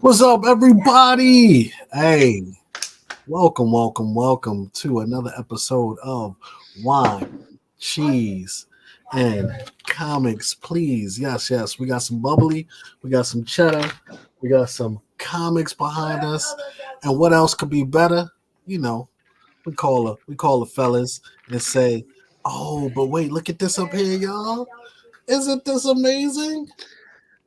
What's up, everybody? Hey, welcome to another episode of Wine, Cheese, and Comics. Please, yes. We got some bubbly, we got some cheddar, we got some comics behind us, and what else could be better? You know, we call the fellas and say, "Oh, but wait, look at this up here, y'all! Isn't this amazing?"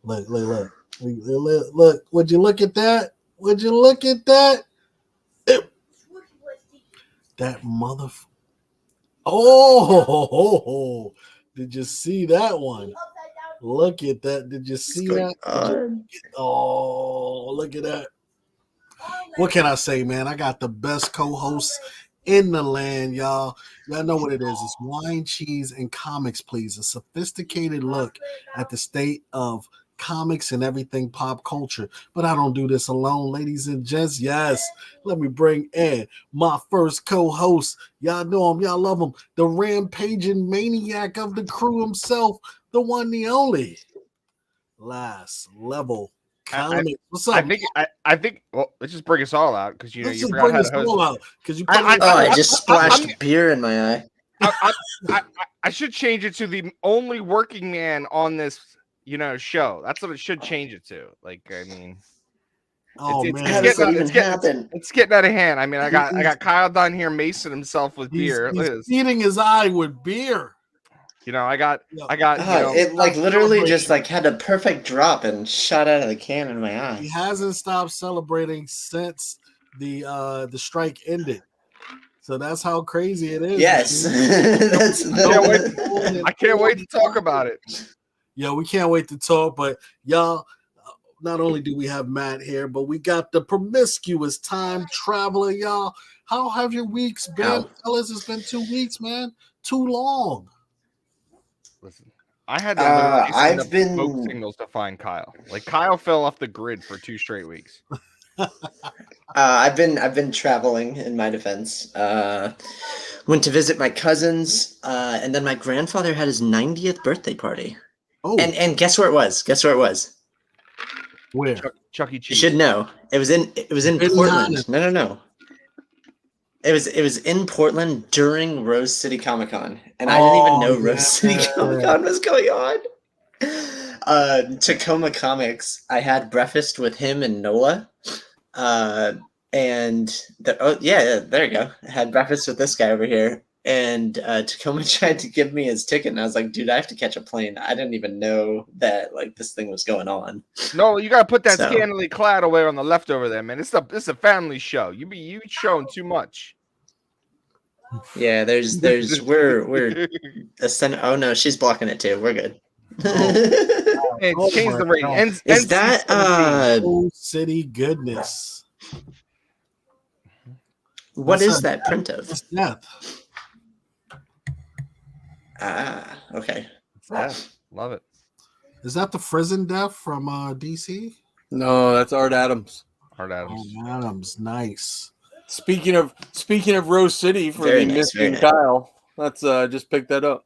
Look. Look, would you look at that? Would you look at that? That mother. Oh, did you see that one? Look at that. Did you see that? Oh, look at that. What can I say, man? I got the best co-hosts in the land, y'all. Y'all know what it is. It's wine, cheese, and comics, please. A sophisticated look at the state of comics and everything pop culture. But I don't do this alone, ladies and gents. Yes, let me bring in my first co-host. Y'all know him, y'all love him. The rampaging maniac of the crew himself, the one, the only. Last level comics. What's up? I think. Well, let's just bring us all out because you Let's you just forgot bring how this to host. all out because you. I just splashed beer in my eye. I should change it to the only working man on this, show. That's what it should change it to. Like, I mean, Oh man, How does that even happen? it's getting out of hand. I mean, I got Kyle down here macing himself with beer. Look at he's this. feeding his eye with beer. I got. It literally just had a perfect drop and shot out of the can in my eye. He hasn't stopped celebrating since the strike ended. So that's how crazy it is. Yes, I can't wait to talk about it. Yeah, we can't wait to talk. But y'all, not only do we have Matt here, but we got the promiscuous time traveler, y'all. How have your weeks been, fellas? It's been 2 weeks, man. Too long. Listen, I had to I've been smoke signals to find Kyle. Like Kyle fell off the grid for 2 straight weeks. I've been traveling in my defense. Went to visit my cousins, and then my grandfather had his 90th birthday party. Oh, and guess where it was? Where? Chuck E. You Cheese. should know. It was in Portland. No. It was in Portland during Rose City Comic Con, and I didn't even know Rose City Comic Con was going on. Tacoma Comics. I had breakfast with him and Nola, there you go. I had breakfast with this guy over here, and Tacoma tried to give me his ticket, and I was like, "Dude, I have to catch a plane. I didn't even know that this thing was going on." No, you gotta put that scantily clad away on the left over there, man. It's a family show. You showing too much. Yeah, we're ascending. Oh no, she's blocking it too. We're good. Change the rating. Is that Rose City goodness? What is that print of? It's death. Okay. Love it. Is that the Frizen death from DC? No, that's Art Adams. Art Adams. Adams, nice. Speaking of Rose City for Very the nice, missing very nice. Kyle, let's just pick that up.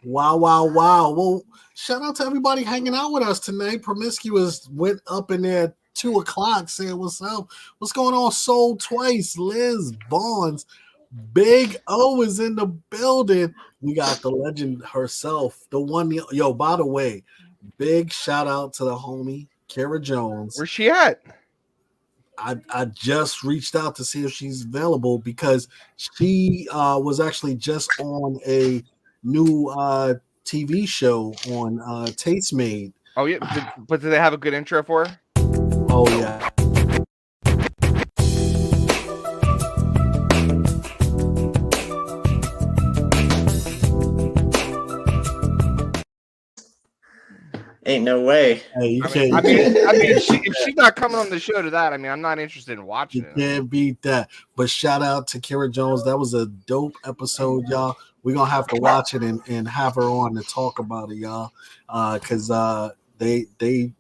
Wow. Well, shout out to everybody hanging out with us tonight. Promiscuous went up in there at 2:00 saying what's up. What's going on? Sold Twice, Liz Bonds, Big O is in the building. We got the legend herself, the one. Yo, by the way, big shout out to the homie Kara Jones. Where's she at? I just reached out to see if she's available because she was actually just on a new TV show on Tastemade. Oh yeah, but did they have a good intro for her? Oh yeah. Ain't no way. Hey, you can't. I mean, if she's not coming on the show to that, I mean, I'm not interested in watching it. You can't beat that. But shout out to Kara Jones. That was a dope episode, y'all. We're gonna have to watch it and have her on to talk about it, y'all. Because they did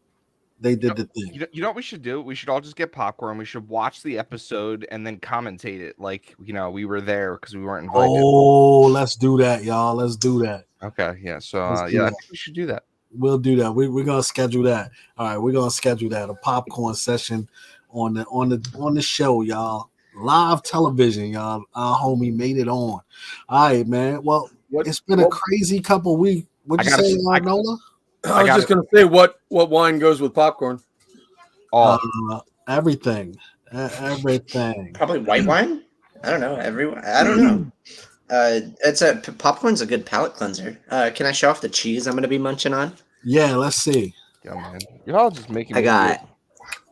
the thing. You know what we should do? We should all just get popcorn. We should watch the episode and then commentate it, like we were there because we weren't invited. Oh, let's do that, y'all. Let's do that. Okay, yeah. So Let's do I that. think we should do that. We'll do that. We're gonna schedule that. All right, we're gonna schedule that, a popcorn session on the show, y'all. Live television, y'all. Our homie made it on. All right, man. Well, it's been a crazy couple weeks. What'd you say, Nola? I was just gonna say what wine goes with popcorn. Everything. Everything. Probably white wine. I don't know. I don't know. Popcorn's a good palate cleanser. Can I show off the cheese I'm going to be munching on? Yeah, let's see. Yeah, man. You're all just making. I got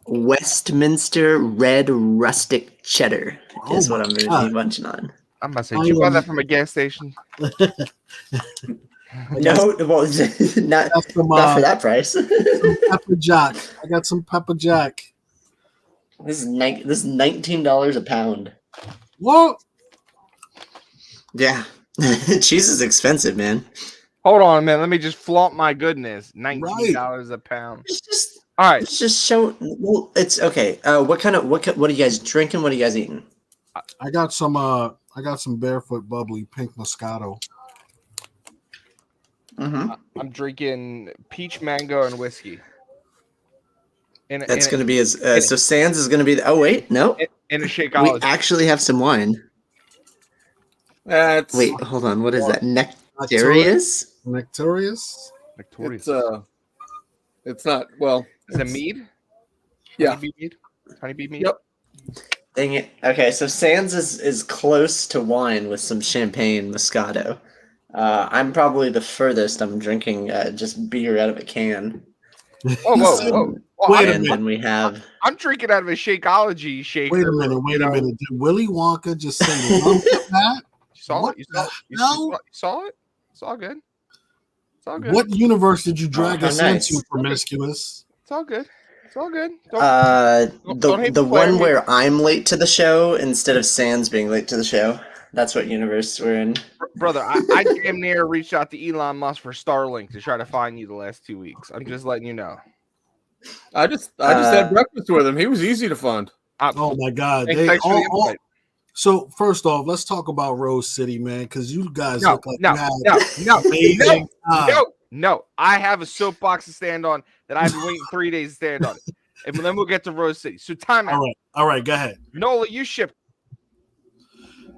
Westminster Red Rustic Cheddar is what I'm going to be munching on. I'm about to say, did you buy that from a gas station? No, well, not for that price. Some pepper jack. I got some pepper jack. This is $19 a pound. What? Yeah, cheese is expensive, man. Hold on, man. Let me just flaunt my goodness. $19 a pound. It's just all right. It's just show. Well, it's okay. What are you guys drinking? What are you guys eating? I got some Barefoot Bubbly Pink Moscato. Mm-hmm. I'm drinking peach mango and whiskey. That's going to be so Sands is going to be. Oh wait, no. In a Shakeology. We actually have some wine. Wait, hold on. What is that? Nectarius? Nectarius? It's not. Well, is it mead? Yeah. Honeybee mead. Yep. Dang it. Okay, so Sands is close to wine with some champagne Moscato. I'm probably the furthest. I'm drinking just beer out of a can. Whoa. Wait a and minute. then we have. I'm drinking out of a Shakeology shaker. Wait a minute. Did Willy Wonka just say that? You saw What it? the You saw it? It's all good. It's all good. What universe did you drag us nice. into, promiscuous? It's all good. It's all good. Don't hate The the player, one man. where I'm late to the show instead of Sands being late to the show. That's what universe we're in. Brother, I damn near reached out to Elon Musk for Starlink to try to find you the last 2 weeks. I'm just letting you know. I just had breakfast with him. He was easy to find. Oh my God! Thanks for the invite. So first off, let's talk about Rose City, man, because you guys No, look like no, you had no, no, amazing time. No. I have a soapbox to stand on that I've been waiting 3 days to stand on it. And then we'll get to Rose City. So time out. All right, go ahead. Nola, you ship.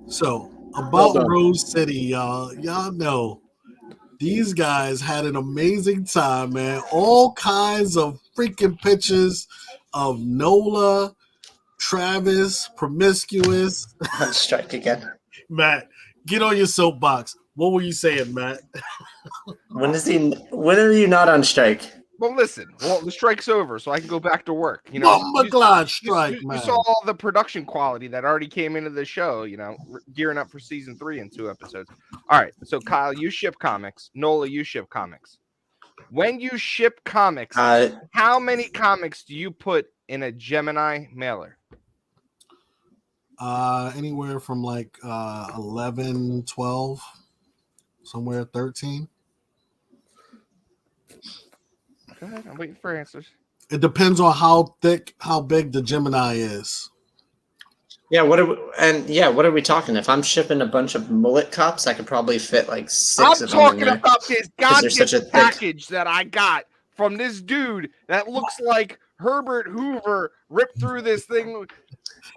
So about Rose City, y'all know these guys had an amazing time, man. All kinds of freaking pictures of Nola, Travis, promiscuous. On strike again. Matt, get on your soapbox. What were you saying, Matt? When are you not on strike? Well, listen. Well, the strike's over, so I can go back to work. You know, Bomba Glide strike, you man. saw all the production quality that already came into the show. You know, gearing up for season 3 in 2 episodes. All right. So Kyle, you ship comics. Nola, you ship comics. When you ship comics, how many comics do you put in a Gemini mailer? Anywhere from like 11, 12, somewhere 13. Go ahead. I'm waiting for answers. It depends on how big the Gemini is. Yeah, what are we talking? If I'm shipping a bunch of mullet cops, I could probably fit like 6 I'm of them in talking there. about this they're such a goddamn package that I got from this dude that looks like Herbert Hoover ripped through this thing.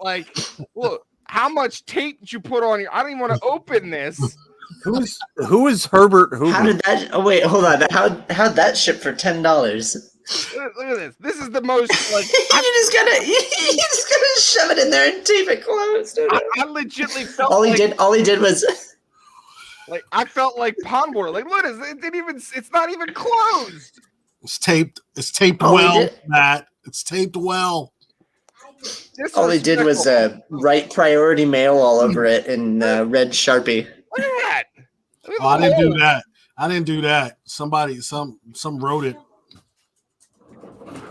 Like, look, how much tape did you put on here? I don't even want to open this. Who is Herbert Hoover? How did that? Oh wait, hold on. How'd that ship for $10? Look at this. This is the most like you just gotta shove it in there and tape it closed. I legitimately felt All he did was like I felt like Pondboard. Like, look, it's not even closed. It's taped All he well, did- Matt. It's taped well. all he did was write priority mail all over it in red Sharpie. Look at that. Look at Oh, I the didn't do hole. that. I didn't do that. Somebody, some wrote it.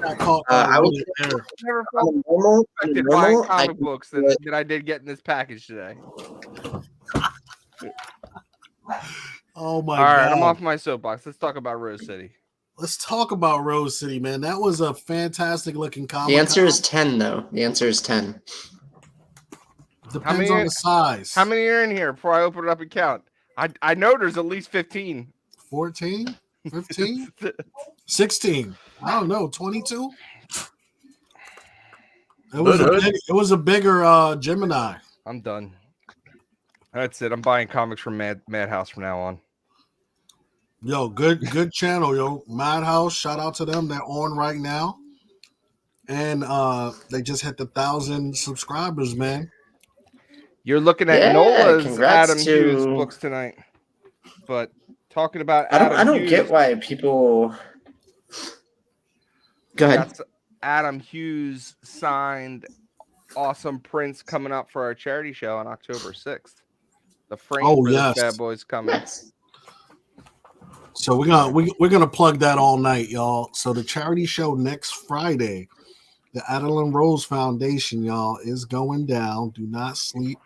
I caught I wrote was- it there. Never felt On normal, affected buying comic books that I did get in this package today. Oh my All right, God. I'm off my soapbox. Let's talk about Rose City. Let's talk about Rose City, man. That was a fantastic looking comic. The answer is 10, though. The answer is 10. Depends many- on the size. How many are in here before I open it up and count? I know there's at least 15. 14? 15? 16. I don't know. 22? It was a bigger Gemini. I'm done. That's it. I'm buying comics from Madhouse from now on. Yo, good channel, yo. Madhouse, shout out to them. They're on right now. And they just hit the 1,000 subscribers, man. You're looking at Yeah, Nola's congrats Adam to- Hughes books tonight. But talking about I don't Hughes, get why people. Go ahead. that's Adam Hughes signed awesome prints coming up for our charity show on October 6th. The frame Oh, for yes. this bad boy's coming. Nice. So we're gonna plug that all night, y'all. So the charity show next Friday, the Adeline Rose Foundation, y'all, is going down. Do not sleep.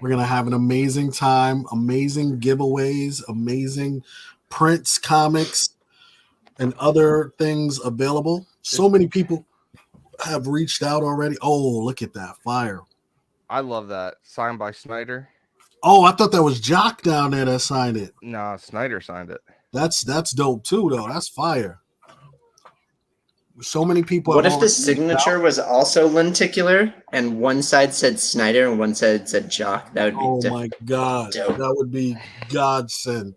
We're gonna have an amazing time, amazing giveaways, amazing prints, comics, and other things available. So many people have reached out already. Oh, look at that fire! I love that. Signed by Snyder. Oh, I thought that was Jock down there that signed it. No, Snyder signed it. That's dope too, though. That's fire. So many people. What have if the already reached signature was also lenticular and one side said Snyder and one side said Jock? That would be Oh different. my God, dope. that would be godsend.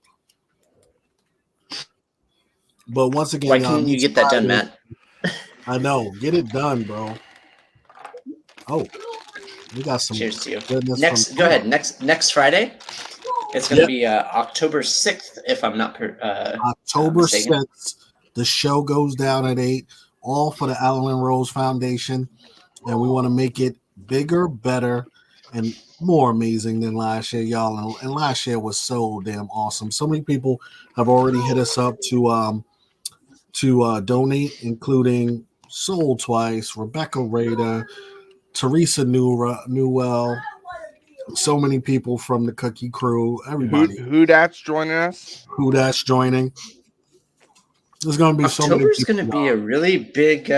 But once again, Why y'all, can't you next get that done, Friday- Matt? I know, get it done, bro. Oh, we got some Cheers to you. goodness. Next, from- go ahead. Next Friday. It's going to Yep. be October 6th, if I'm not October mistaken. 6th. The show goes down at 8, all for the Adeline Rose Foundation, and we want to make it bigger, better, and more amazing than last year, y'all. And last year was so damn awesome. So many people have already hit us up to donate, including Soul Twice, Rebecca Rader, Teresa Newell, so many people from the Cookie Crew, everybody Who that's joining us? who that's joining. There's going to be so many October's people. going to be a really big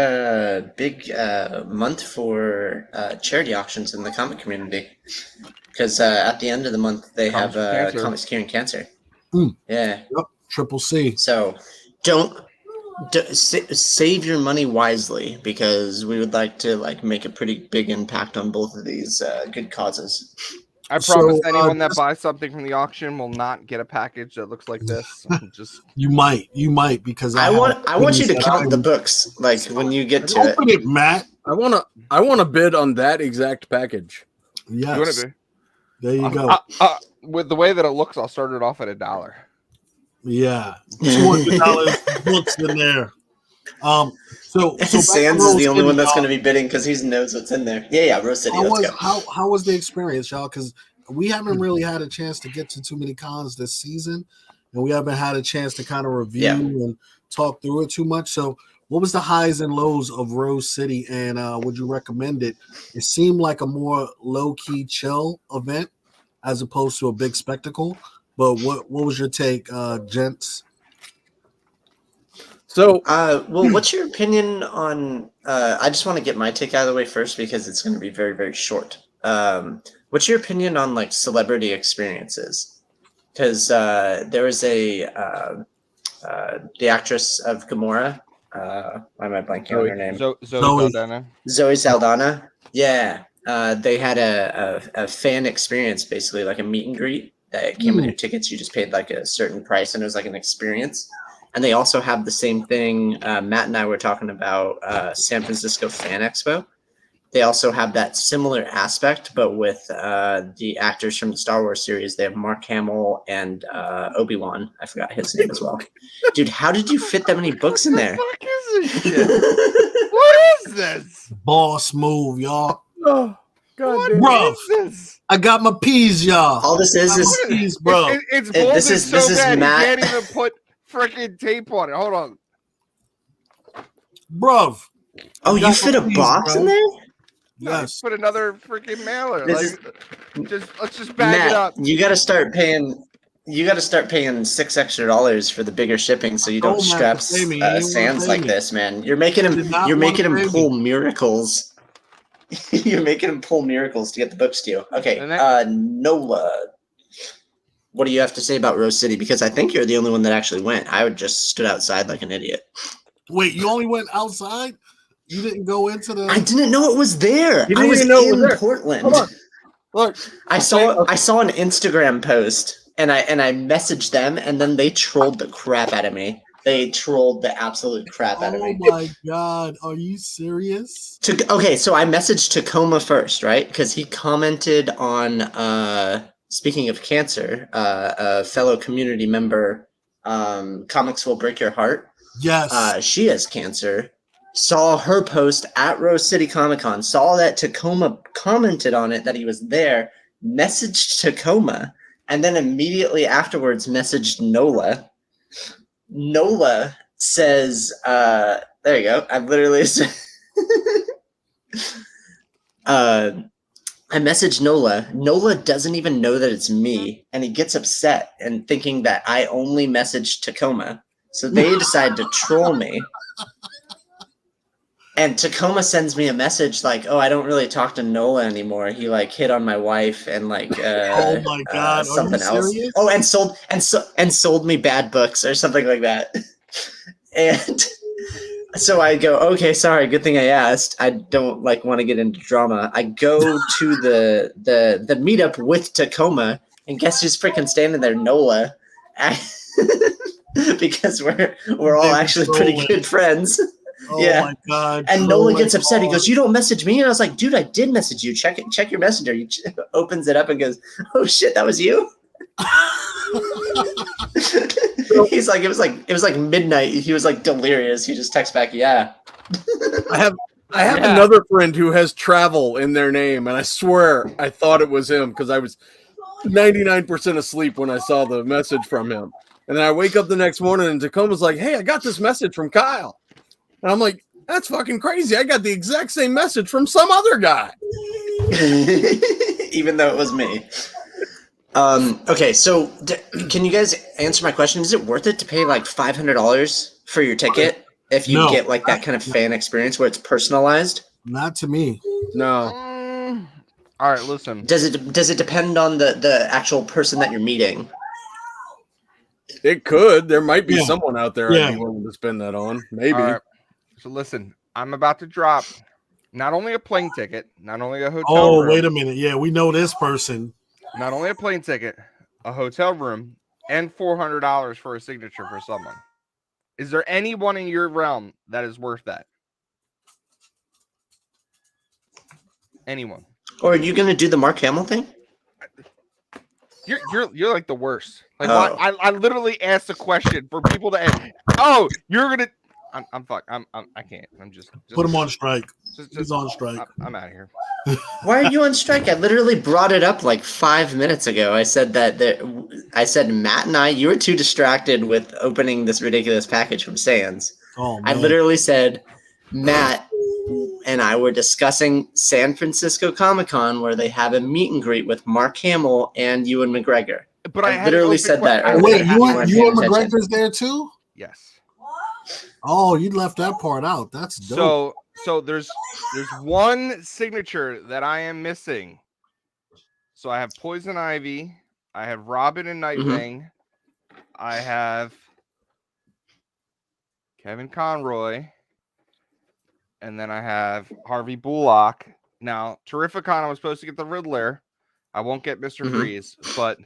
month for charity auctions in the comic community. Because at the end of the month, they Comics have for Cancer. Comics Curing Cancer. Mm. Yeah. Yep, Triple C. So save your money wisely, because we would like to make a pretty big impact on both of these good causes. I So, promise anyone that just- buys something from the auction will not get a package that looks like this. Just You might because I want you to that count the I'm- books when you get to it. Open it, Matt. I wanna bid on that exact package. you want Yes, to there you go. with the way that it looks, I'll start it off at $1. Yeah, $200 books in there. So Sands is the only one that's going to be bidding because he knows what's in there. Yeah, Rose City. Let's go. How was the experience, y'all? Because we haven't really had a chance to get to too many cons this season, and we haven't had a chance to kind of review and talk through it too much. So, what was the highs and lows of Rose City, and would you recommend it? It seemed like a more low key, chill event as opposed to a big spectacle. But what was your take, gents? So Well, what's your opinion on? I just want to get my take out of the way first because it's going to be very, very short. What's your opinion on celebrity experiences? Because there was the actress of Gamora. Why am I blanking on her name? Zoe Zoe. Saldana. Zoe Saldana. Yeah, they had a fan experience, basically like a meet and greet that came with your tickets. You just paid a certain price, and it was like an experience. And they also have the same thing. Matt and I were talking about San Francisco Fan Expo. They also have that similar aspect, but with the actors from the Star Wars series. They have Mark Hamill and Obi-Wan. I forgot his name as well. Dude, how did you fit that many books in there? What the fuck is this shit? What is this? Boss move, y'all. oh god What damn. Bruh. is this? I got my peas, y'all. All this is My peas, bro. It's This bolded is- so this is bad Matt. he can't even put freaking tape on it. Hold on. Bruv. Oh, you got fit a my peas, box bro. in there? Yes. Put another freaking mailer. This Let's just bag Matt, it up. you got to start paying. You got to start paying $6 extra for the bigger shipping, so you don't Oh, strap Matt, pay me. You didn't wanna Sands pay like me. this, man. You're making him. did not You're wanna making him pay pull miracles. You're making him pull miracles to get the books to you. Okay, And that- Nola. what do you have to say about Rose City? Because I think you're the only one that actually went. I would just stood outside like an idiot. Wait, you only went outside? You didn't go into the. I didn't know it was there. You I didn't was even know it was in there. Portland. Hold on. Look, I saw an Instagram post and I messaged them and then they trolled the crap out of me. They trolled the absolute crap out of Oh me. my god, are you serious? Okay, so I messaged Tacoma first, right? Because he commented on speaking of cancer, a fellow community member, Comics Will Break Your Heart. Yes. She has cancer. Saw her post at Rose City Comic Con, saw that Tacoma commented on it, that he was there, messaged Tacoma, and then immediately afterwards messaged Nola. Nola says, there you go. I literally said, I messaged Nola. Nola doesn't even know that it's me, and he gets upset and thinking that I only messaged Tacoma. So they decide to troll me. And Tacoma sends me a message like, "Oh, I don't really talk to Nola anymore. He like hit on my wife and like Oh my god, something are you else. serious? Oh, and sold me bad books or something like that." And so I go, "Okay, sorry. Good thing I asked. I don't like want to get into drama." I go to the meetup with Tacoma, and guess who's freaking standing there? Nola. Because we're all They were actually pretty trolling. good friends. Oh Yeah. my god. And Nola trolling gets upset. He hard. goes, "You don't message me?" And I was like, "Dude, I did message you. Check it. Check your messenger." He opens it up and goes, "Oh shit, that was you." He's like, it was like midnight. He was like delirious. He just texts back, "Yeah." I have Yeah. another friend who has travel in their name, and I swear I thought it was him because I was 99% asleep when I saw the message from him. And then I wake up the next morning and Tacoma's like, "Hey, I got this message from Kyle." And I'm like, "That's fucking crazy. I got the exact same message from some other guy." Even though it was me. Okay, so can you guys answer my question? Is it worth it to pay like $500 for your ticket if you No. get like that kind of fan experience where it's personalized? Not to me. No. All right, listen. Does it depend on the actual person that you're meeting? It could. There might be Yeah. someone out there Yeah. I'd be willing to spend that on. Maybe. All right. So listen, I'm about to drop not only a plane ticket, not only a hotel Oh, room, wait a minute. Yeah, we know this person. not only a plane ticket, a hotel room, and $400 for a signature for someone. Is there anyone in your realm that is worth that? Anyone? Or are you gonna do the Mark Hamill thing? You're like the worst. Like Oh. I literally asked a question for people to ask. Oh, you're gonna. I'm fuck. I can't. I'm just Put him on strike. Just, He's on strike. I'm out of here. Why are you on strike? I literally brought it up like 5 minutes ago. I said I said Matt and you were too distracted with opening this ridiculous package from Sands. Oh I man. literally said Matt and I were discussing San Francisco Comic-Con where they have a meet and greet with Mark Hamill and Ewan McGregor. But I had an literally open said que- that I earlier. Wait, You you weren't and paying attention. McGregor's there too? Yes. Oh, you left that part out. That's dope. So there's one signature that I am missing. So I have Poison Ivy, I have Robin and Nightwing, I have Kevin Conroy, and then I have Harvey Bullock. Now, Terrificon, I was supposed to get the Riddler. I won't get Mr. Freeze, but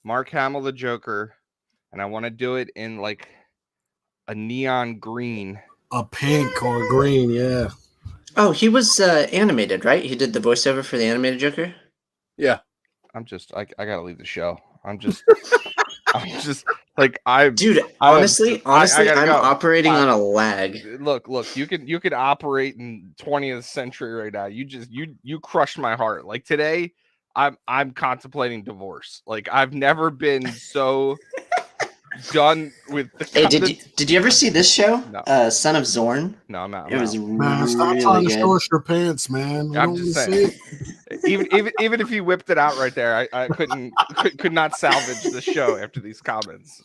Mark Hamill the Joker, and I want to do it in like a neon green. A pink or green, yeah. Oh, he was animated, right? He did the voiceover for the animated Joker? Yeah. I gotta leave the show. I'm just like Dude, I honestly, gotta I'm go. operating on a lag. Look, you could operate in 20th century right now. You crushed my heart. Like today, I'm contemplating divorce. Like I've never been so done with the Hey, did you ever see this show? No. Son of Zorn? No, I'm out. It was Man, stop really trying to good. show us your pants, man. We I'm don't just wanna saying. see it. Even if he whipped it out right there, I could not salvage the show after these comments.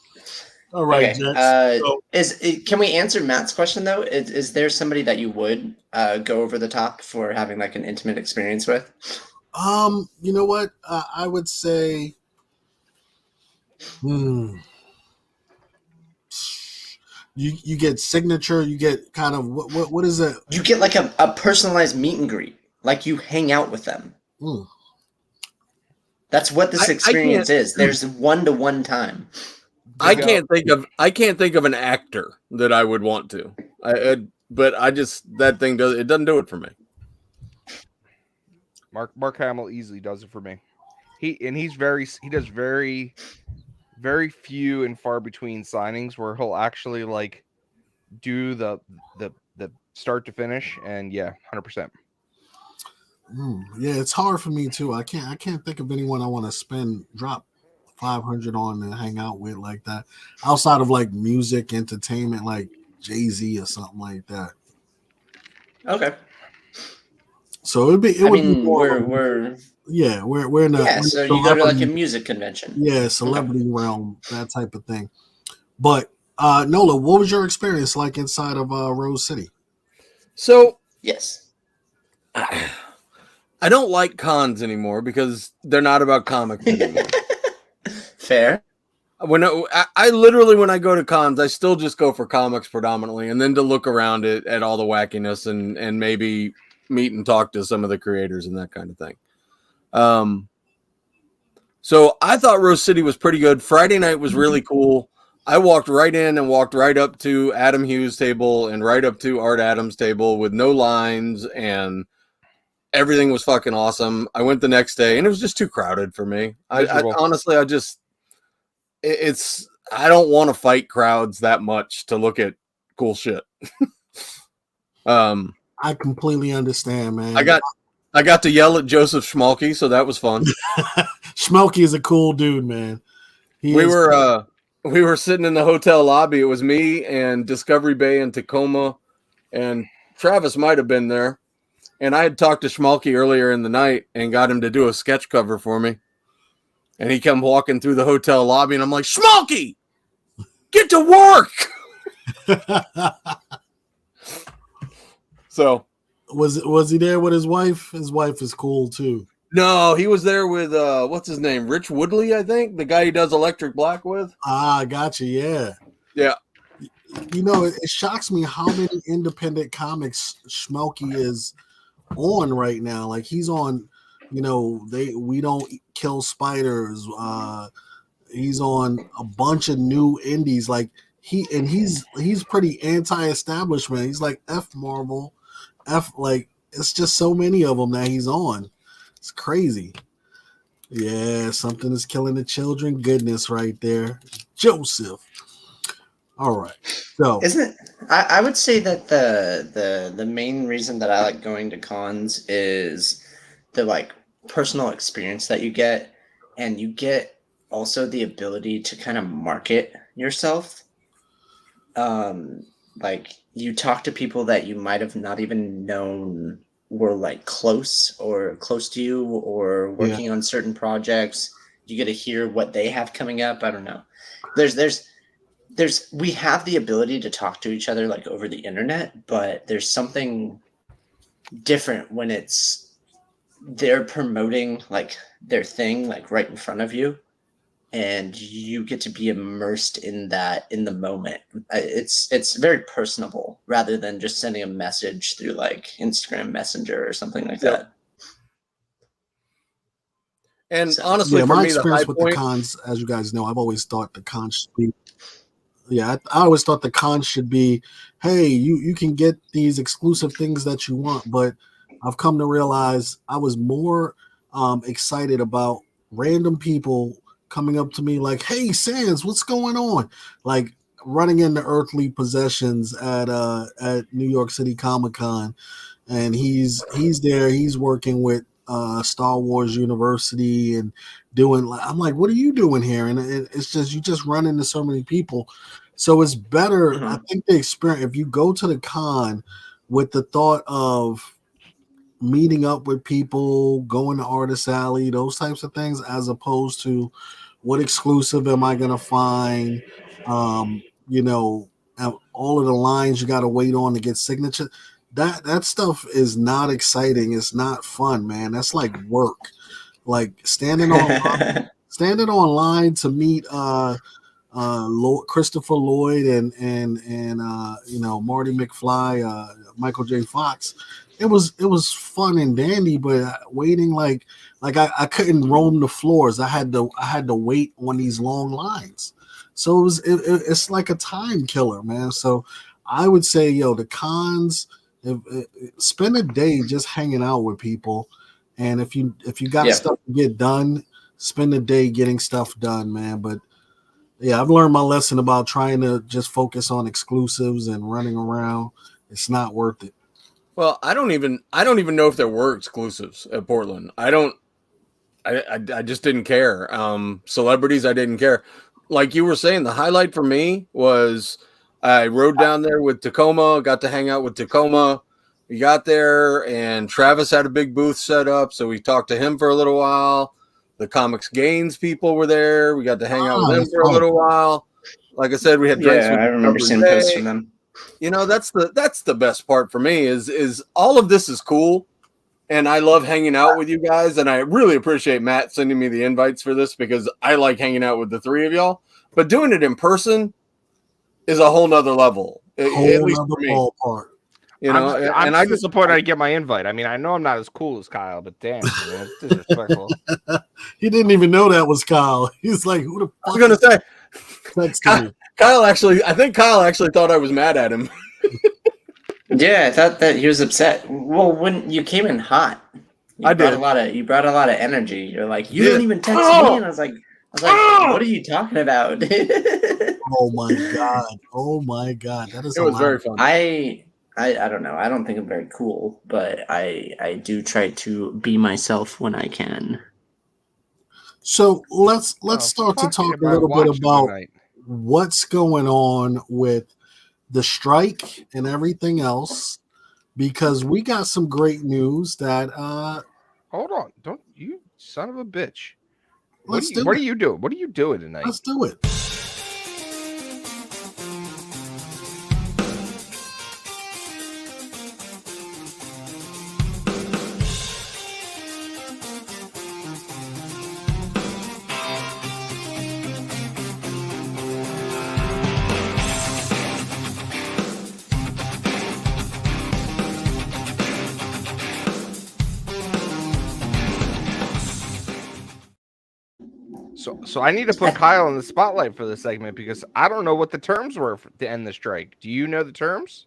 All right, Okay. Jets. So, Can we answer Matt's question though? Is there somebody that you would go over the top for having like an intimate experience with? you know what? I would say Hmm. You get signature. You get kind of what is it? You get like a personalized meet and greet. Like you hang out with them. Hmm. That's what this experience is. There's one-to-one time. I can't think of an actor that I would want to. But that thing doesn't do it for me. Mark Hamill easily does it for me. He does very, very few and far between signings where he'll actually like do the start to finish, and yeah, 100%. Yeah, it's hard for me too. I can't think of anyone I want to drop 500 on and hang out with like that outside of like music entertainment, like Jay-Z or something like that. Okay. So we're in yeah. So you go to like a music convention. Yeah, celebrity realm, that type of thing. But Nola, what was your experience like inside of Rose City? So yes, I don't like cons anymore because they're not about comics anymore. Fair. When I literally, when I go to cons, I still just go for comics predominantly, and then to look around it at all the wackiness and maybe meet and talk to some of the creators and that kind of thing. So I thought Rose City was pretty good. Friday night was really cool. I walked right in and walked right up to Adam Hughes' table and right up to Art Adams' table with no lines, and everything was fucking awesome. I went the next day and it was just too crowded for me. I honestly, I don't want to fight crowds that much to look at cool shit. I completely understand, man. I got to yell at Joseph Schmalke, so that was fun. Schmalke is a cool dude, man. We were sitting in the hotel lobby. It was me and Discovery Bay and Tacoma, and Travis might have been there. And I had talked to Schmalke earlier in the night and got him to do a sketch cover for me. And he come walking through the hotel lobby, and I'm like, Schmalke, get to work. So was he there with his wife? His wife is cool too. No, he was there with what's his name? Rich Woodley, I think, the guy he does Electric Black with. Ah, gotcha. Yeah. Yeah. You know, it shocks me how many independent comics Schmalke is on right now. Like he's on, you know, We Don't Kill Spiders. He's on a bunch of new indies. Like he's pretty anti-establishment. He's like F Marvel, like it's just so many of them that he's on. It's crazy. Yeah, something is killing the children. Goodness, right there, Joseph. All right, so isn't it? I would say that the main reason that I like going to cons is the like personal experience that you get, and you get also the ability to kind of market yourself. Like you talk to people that you might have not even known were like close to you or working on certain projects. You get to hear what they have coming up. I don't know. We have the ability to talk to each other like over the internet, but there's something different when they're promoting like their thing like right in front of you, and you get to be immersed in that in the moment. It's very personable rather than just sending a message through like Instagram Messenger or something like that. And honestly, my for me, experience with the cons, as you guys know, I've always thought the cons should be. Yeah, I always thought the cons should be, hey, you can get these exclusive things that you want, but I've come to realize I was more excited about random people coming up to me like, hey, Sans, what's going on? Like running into Earthly Possessions at New York City Comic-Con, and he's there, he's working with Star Wars University and doing I'm like, what are you doing here? And it's just you just run into so many people. So it's better. Mm-hmm. I think the experience, if you go to the con with the thought of meeting up with people, going to Artist Alley, those types of things, as opposed to what exclusive am I gonna find? You know, all of the lines you got to wait on to get signature. That stuff is not exciting. It's not fun, man. That's like work. Like standing standing on line to meet Christopher Lloyd and Marty McFly, Michael J. Fox. It was fun and dandy, but waiting like I couldn't roam the floors. I had to wait on these long lines. So it's like a time killer, man. So I would say, the cons, spend a day just hanging out with people, and if you got stuff to get done, spend a day getting stuff done, man. But yeah, I've learned my lesson about trying to just focus on exclusives and running around. It's not worth it. Well, I don't even know if there were exclusives at Portland. I just didn't care. Celebrities, I didn't care. Like you were saying, the highlight for me was I rode down there with Tacoma, got to hang out with Tacoma. We got there, and Travis had a big booth set up, so we talked to him for a little while. The Comics Gains people were there. We got to hang out with them for a little while. Like I said, we had drinks. Yeah, I remember seeing posts from them. That's the best part for me is all of this is cool, and I love hanging out with you guys, and I really appreciate Matt sending me the invites for this because I like hanging out with the three of y'all. But doing it in person is a whole nother level, at least for me. Ballpark. I'm disappointed I get my invite. I mean, I know I'm not as cool as Kyle, but damn, man, it's disrespectful. He didn't even know that was Kyle. He's like, who the fuck? I was gonna say, texted me? I think Kyle actually thought I was mad at him. Yeah, I thought that he was upset. Well, when you came in hot, you brought a lot of energy. You're like, you didn't even text me, and I was like, what are you talking about? Oh my god, that is. It was very fun. I don't know. I don't think I'm very cool, but I do try to be myself when I can. So let's start to talk a little bit about what's going on with the strike and everything else, because we got some great news that hold on, don't you son of a bitch. What are you doing? What are you doing tonight? Let's do it. So I need to put Kyle in the spotlight for this segment because I don't know what the terms were to end the strike. Do you know the terms?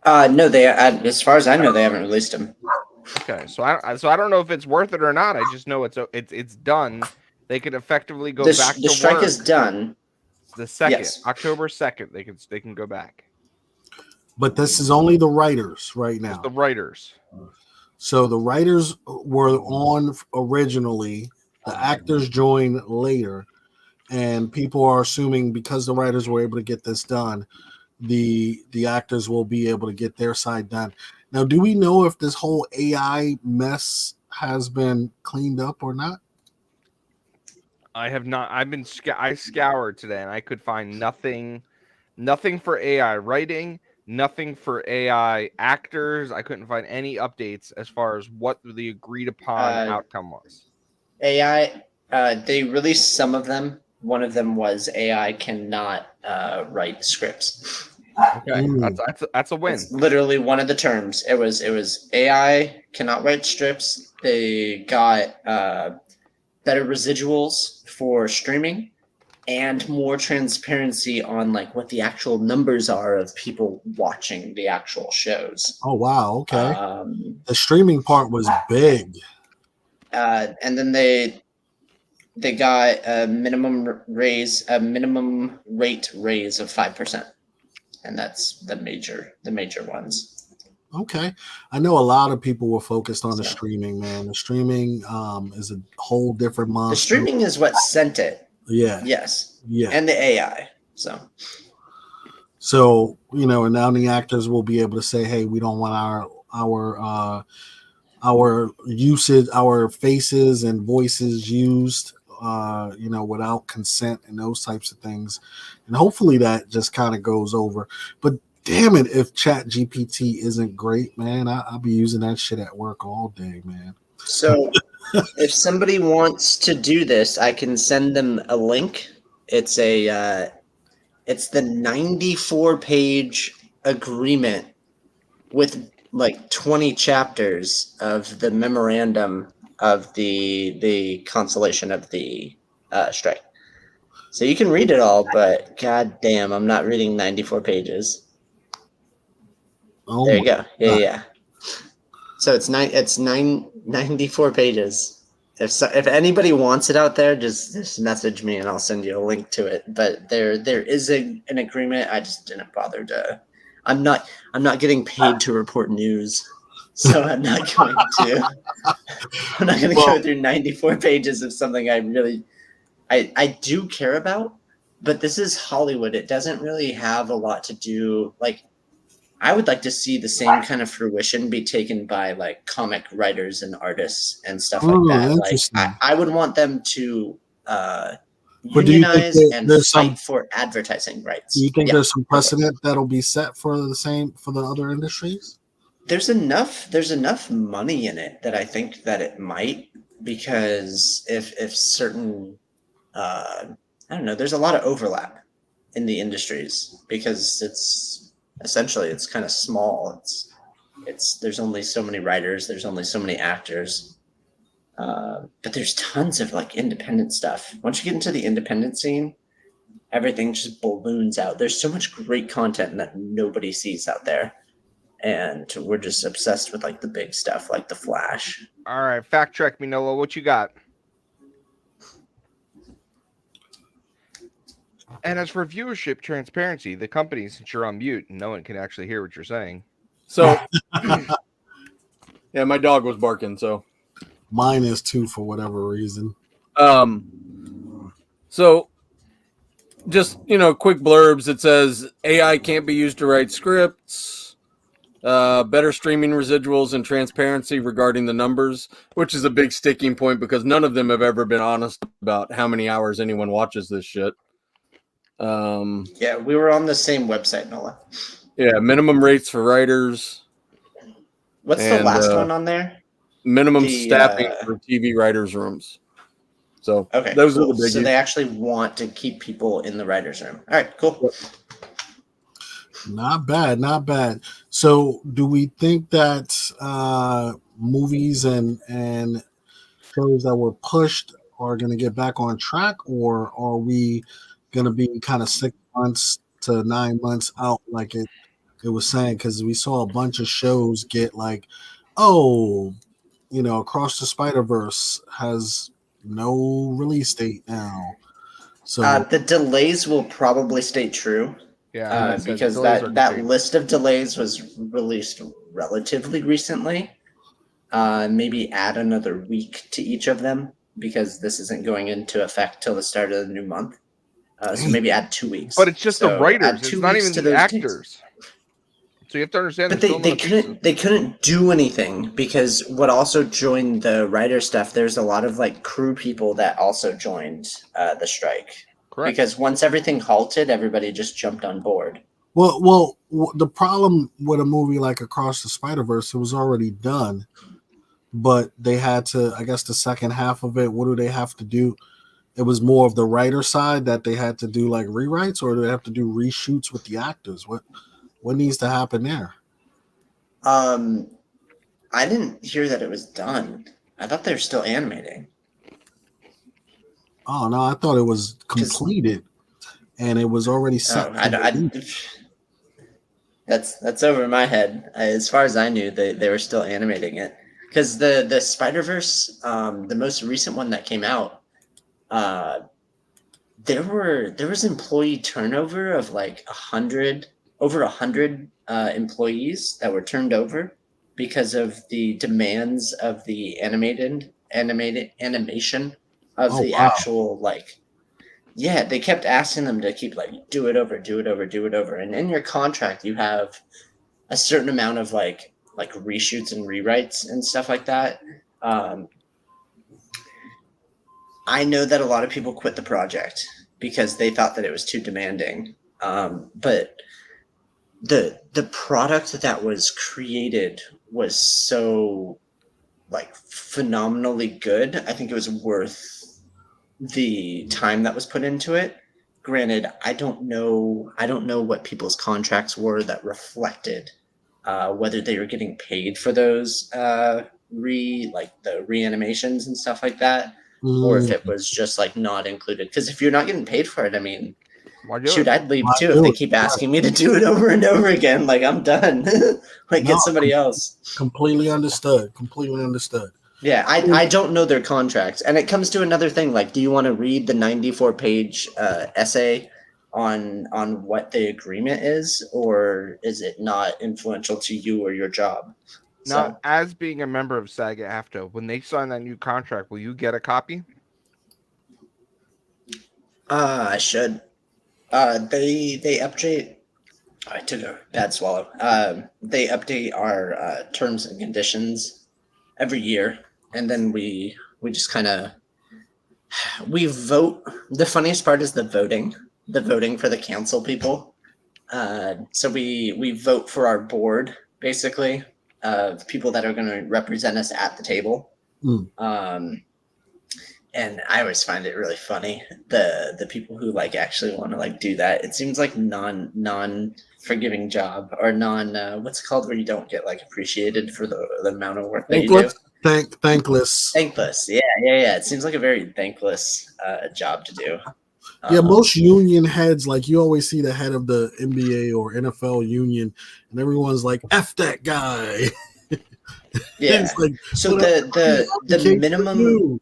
No, as far as I know, they haven't released them. Okay, so I don't know if it's worth it or not. I just know it's done. They could effectively go back to work. The strike is done. The 2nd, yes. October 2nd, they can go back. But this is only the writers right now. Just the writers. So the writers were on originally, the actors joined later, and people are assuming because the writers were able to get this done, the actors will be able to get their side done. Now, do we know if this whole AI mess has been cleaned up or not? I have not. I scoured today and I could find nothing for AI writing. Nothing for AI actors. I couldn't find any updates as far as what the agreed upon outcome was. AI, they released some of them. One of them was AI cannot write scripts. Okay, that's a win. It's literally one of the terms. It was AI cannot write strips. They got better residuals for streaming. And more transparency on like what the actual numbers are of people watching the actual shows. Oh wow! Okay, the streaming part was big. And then they got a minimum rate raise of 5%, and that's the major ones. Okay, I know a lot of people were focused on the streaming. Man, the streaming is a whole different monster. The streaming is what sent it. Yeah. Yes. Yeah. And the AI. So, and now the actors will be able to say, "Hey, we don't want our usage, our faces and voices used, without consent and those types of things." And hopefully that just kind of goes over. But damn it, if Chat GPT isn't great, man, I'll be using that shit at work all day, man. So if somebody wants to do this, I can send them a link. It's the 94-page agreement with like 20 chapters of the memorandum of the cancellation of the strike. So you can read it all, but god damn, I'm not reading 94 pages. Oh There my you go. Yeah, God. yeah. So it's 94 pages. If anybody wants it out there, just message me and I'll send you a link to it. But there is an agreement. I just didn't bother to. I'm not getting paid to report news, so I'm not going to. I'm not going to go through 94 pages of something I do care about. But this is Hollywood. It doesn't really have a lot to do like. I would like to see the same kind of fruition be taken by like comic writers and artists and stuff like that. Like Interesting. I would want them to But do you think unionize and there's some? fight for advertising rights. Do you think Yeah. there's some precedent that'll be set for the other industries? There's enough money in it that I think that it might, because if certain I don't know, there's a lot of overlap in the industries because it's kind of small. It's there's only so many writers, there's only so many actors, but there's tons of like independent stuff. Once you get into the independent scene, everything just balloons out. There's so much great content that nobody sees out there, and we're just obsessed with like the big stuff, like The Flash. All right, fact check me, Noah. What you got? And as for viewership transparency, the company, since you're on mute and no one can actually hear what you're saying. So, yeah, my dog was barking. So, Mine is too, for whatever reason. So just, quick blurbs. It says AI can't be used to write scripts. Better streaming residuals and transparency regarding the numbers, which is a big sticking point because none of them have ever been honest about how many hours anyone watches this shit. Yeah, we were on the same website, Nola. Yeah, minimum rates for writers. What's the last one on there? Minimum staffing for TV writers' rooms. So okay, those cool. are the biggies. So they actually want to keep people in the writers' room. All right, cool. Yep. Not bad, not bad. So, do we think that movies and shows that were pushed are going to get back on track, or are we going to be kind of 6 months to 9 months out, like it was saying? Because we saw a bunch of shows get like, Across the Spider-Verse has no release date now. So the delays will probably stay true. Yeah, because that list of delays was released relatively recently. Maybe add another week to each of them because this isn't going into effect till the start of the new month. So maybe add 2 weeks. But it's just the writers. It's not even the actors. Dates. So you have to understand. But they couldn't do anything because what also joined the writer stuff. There's a lot of like crew people that also joined the strike. Correct. Because once everything halted, everybody just jumped on board. Well, the problem with a movie like Across the Spider-Verse, it was already done, but they had to, I guess, the second half of it. What do they have to do? It was more of the writer side that they had to do like rewrites, or do they have to do reshoots with the actors? What needs to happen there? I didn't hear that it was done. I thought they were still animating. Oh no, I thought it was completed and it was already set. That's over my head. As far as I knew, they were still animating it because the Spider-Verse, the most recent one that came out, there was employee turnover of like over 100 employees that were turned over because of the demands of the animation of the actual they kept asking them to keep do it over, and in your contract you have a certain amount of like reshoots and rewrites and stuff like that. I know that a lot of people quit the project because they thought that it was too demanding, but the product that was created was so like phenomenally good. I think it was worth the time that was put into it. Granted, I don't know what people's contracts were that reflected whether they were getting paid for those like the reanimations and stuff like that, or if it was just like not included. Because if you're not getting paid for it, I mean, Why do shoot, it? I'd leave Why too if do they it? keep asking me to do it over and over again. Like, I'm done. Like, No. get somebody else. Completely understood. Completely understood. Yeah, I don't know their contracts. And it comes to another thing. Like, do you want to read the 94-page essay on what the agreement is, or is it not influential to you or your job? Now, So, as being a member of SAG-AFTRA, when they sign that new contract, will you get a copy? I should. They update. I took a bad swallow. They update our terms and conditions every year, and then we just kind of we vote. The funniest part is the voting for the council people. So we vote for our board, basically, of people that are going to represent us at the table. And I always find it really funny, the people who like actually want to like do that. It seems like non forgiving job, or what's it called, where you don't get like appreciated for the amount of work that you do. Thankless. Thankless. Yeah. It seems like a very thankless job to do. Yeah, most union heads, like you always see the head of the NBA or NFL union, and everyone's like, "F that guy." Yeah. It's like, So the minimum.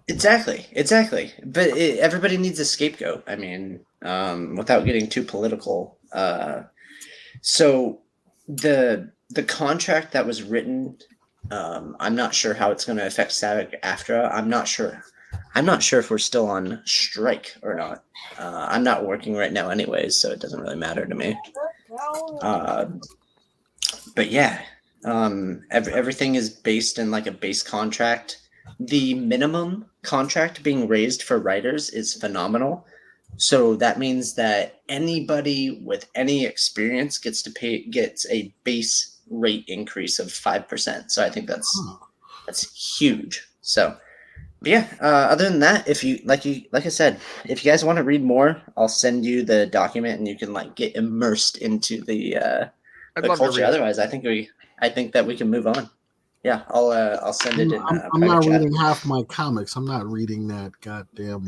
Exactly. But everybody needs a scapegoat. I mean, without getting too political. So the contract that was written, I'm not sure how it's going to affect SAG-AFTRA. I'm not sure if we're still on strike or not. I'm not working right now anyways, so it doesn't really matter to me. But yeah, everything is based in like a base contract. The minimum contract being raised for writers is phenomenal. So that means that anybody with any experience gets a base rate increase of 5%. So I think that's huge. So, but yeah. Other than that, if you like I said, if you guys want to read more, I'll send you the document and you can like get immersed into the culture. Otherwise, I think that we can move on. Yeah, I'll send it in. I'm not reading half my comics. I'm not reading that goddamn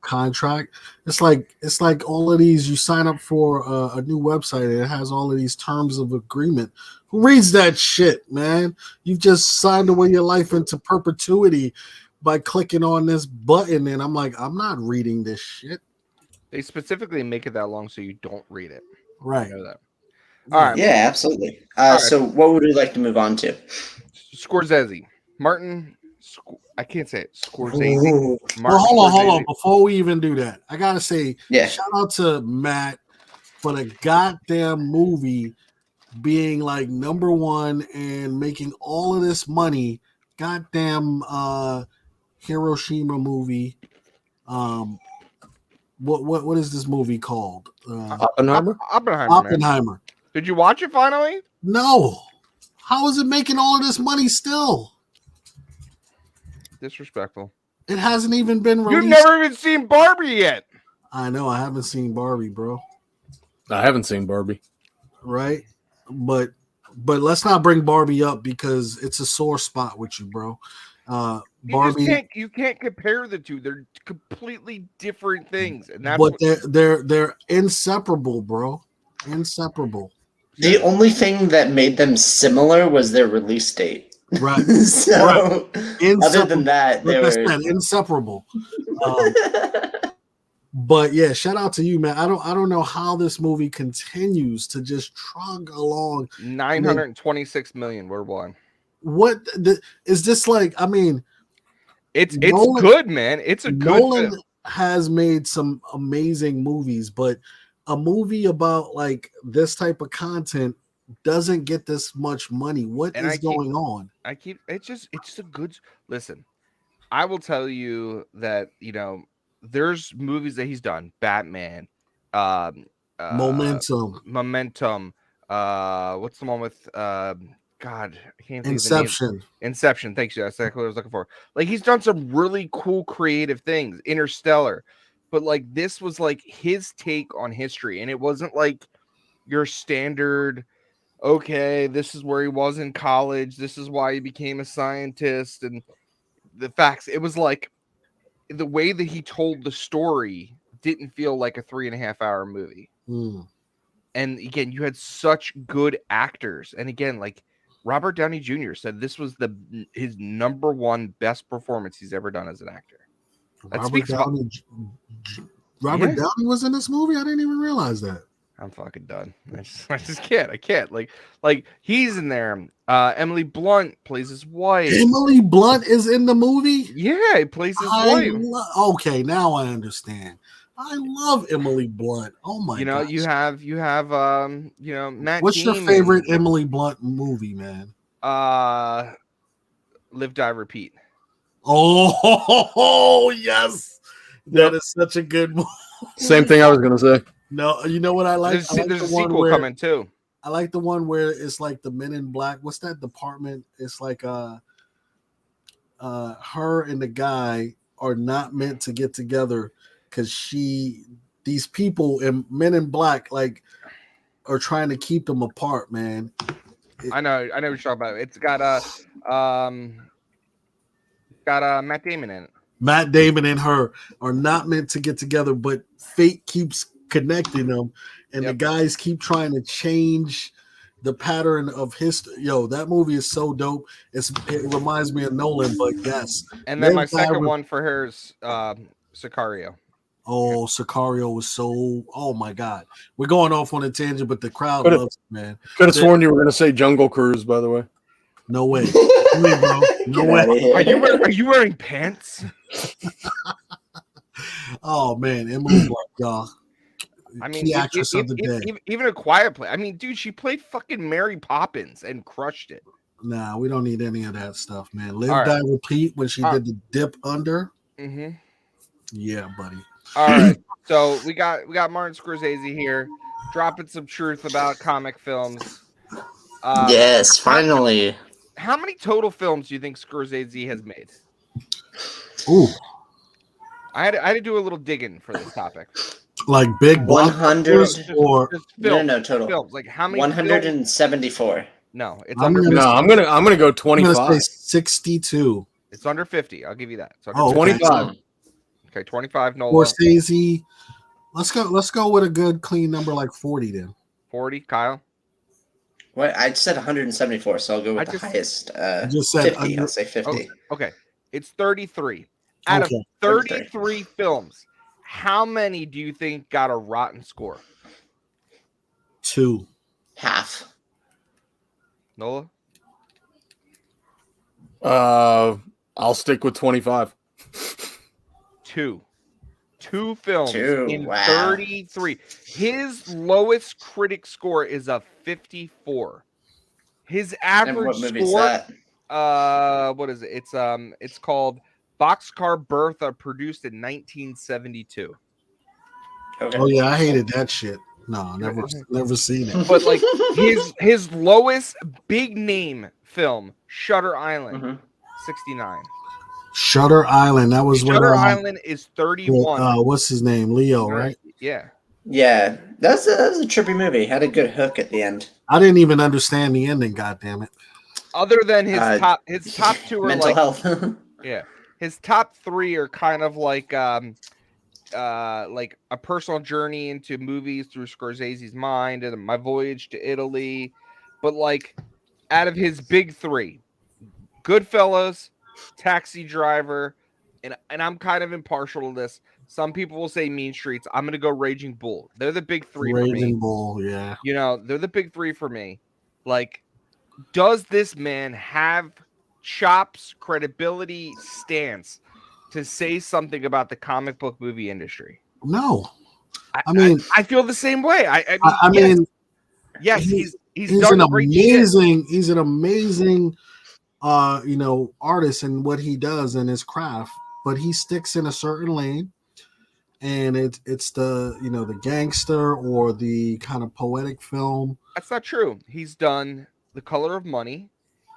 contract. It's like all of these. You sign up for a new website and it has all of these terms of agreement. Who reads that shit, man? You've just signed away your life into perpetuity by clicking on this button, and I'm like, I'm not reading this shit. They specifically make it that long so you don't read it. Right. I know that. All right. Yeah, absolutely. So what would we like to move on to? Scorsese. Martin. I can't say it. Scorsese. Well, hold on. Before we even do that, I gotta say, shout out to Matt for the goddamn movie being like #1 and making all of this money. Goddamn Hiroshima movie. What is this movie called? Oppenheimer. Did you watch it finally? No. How is it making all of this money still? Disrespectful. It hasn't even been released. You've never even seen Barbie yet. I know. I haven't seen Barbie, bro. I haven't seen Barbie. Right? But let's not bring Barbie up because it's a sore spot with you, bro. Barbie. You can't compare the two. They're completely different things, and that's but they're inseparable, bro. Inseparable. The only thing that made them similar was their release date. Right. So other than that, they were inseparable. But yeah, shout out to you, man. I don't know how this movie continues to just trug along. 926 million worldwide. Is this like? I mean, it's good, man. It's a good Nolan film. Has made some amazing movies, but a movie about like this type of content doesn't get this much money. What is going on? It's a good listen. I will tell you that, there's movies that he's done. Batman, Momentum. What's the one with God, I can't think of the name. Inception. Inception. Thanks, you. That's exactly what I was looking for. Like he's done some really cool creative things. Interstellar, but like this was like his take on history, and it wasn't like your standard. Okay, this is where he was in college. This is why he became a scientist, and the facts. It was like the way that he told the story didn't feel like a 3.5 hour movie. Mm. And again, you had such good actors. And again, like Robert Downey Jr. said, this was his number one best performance he's ever done as an actor. That Robert speaks about- Downey. Robert Yeah. Downey was in this movie. I didn't even realize that. I'm fucking done. I just can't. I can't. Like he's in there. Emily Blunt plays his wife. Emily Blunt is in the movie. Yeah, he plays his wife. Okay, now I understand. I love Emily Blunt. Oh my! You know, gosh. you have Matt. What's your Damon. favorite Emily Blunt movie, man? Live, Die, Repeat. Oh yes, that is such a good movie. Same thing I was gonna say. No, you know what I like? There's, I like there's the a one sequel where- coming too. I like the one where it's like the Men in Black. What's that department? It's like her and the guy are not meant to get together because these people in Men in Black like are trying to keep them apart, man. I know what you're talking about. It's got Matt Damon in it. Matt Damon and her are not meant to get together, but fate keeps connecting them, and the Yep. guys keep trying to change the pattern of history. Yo, that movie is so dope. It reminds me of Nolan, but yes. And then my Live, Die, second one for her is Sicario. Oh, Sicario was so. Oh my God, we're going off on a tangent, but the crowd Could've- loves it, man. Could have sworn you were gonna say Jungle Cruise, by the way. No way, no way, bro. No Get way. outta here. Are you wearing pants? Oh man, Emily Blunt, y'all. I mean, Key actress of the day. even A Quiet Place. I mean, dude, she played fucking Mary Poppins and crushed it. Nah, we don't need any of that stuff, man. Live, All right. Die, repeat. When she All did the dip under, Mm-hmm. yeah, buddy. All right, so we got Martin Scorsese here, dropping some truth about comic films. Yes, finally. How many total films do you think Scorsese has made? Ooh, I had to do a little digging for this topic. like big 100. blockbusters or Just No, films, no, total. films. Like how many? 174. No, it's I'm under. gonna- 50. No, I'm gonna go I'm gonna 25. say 62. It's under 50. I'll give you that. It's under Oh, 50. 25. Okay, 25. Nola. Scorsese. Let's go with a good clean number like 40 then. 40. Kyle. What? I said 174, so I'll go with I the just- highest. I just said 50. under, I'll say 50. Okay, it's 33. Out Okay. of 33 films, how many do you think got a rotten score? 2. Half. Nola. I'll stick with 25. Two films Two, in wow. 33. His lowest critic score is a 54. His And average what movie is score, that? what is it? It's called Boxcar Bertha, produced in 1972. Okay. Oh yeah, I hated that shit. No, never seen it. But like his lowest big name film, Shutter Island, Mhm. 69. Shutter Island. That was Shutter where Island is 31. what's his name? Leo, right? Yeah. Yeah, that was a trippy movie. Had a good hook at the end. I didn't even understand the ending. God damn it! Other than his Uh, top two are Mental like health. yeah. His top three are kind of like a personal journey into movies through Scorsese's mind and My Voyage to Italy. But like out of his big three, Goodfellas, Taxi Driver, and I'm kind of impartial to this. Some people will say Mean Streets. I'm gonna go Raging Bull. They're the big three for me. Raging Bull. Yeah. You know, they're the big three for me. Like, does this man have chops, credibility, stance to say something about the comic book movie industry? No, I mean, I feel the same way. I I mean, mean, yes, he- he's he's done an great shit. he's an amazing artist in what he does in his craft, but he sticks in a certain lane, and it's the the gangster or the kind of poetic film. That's not true. He's done The Color of Money.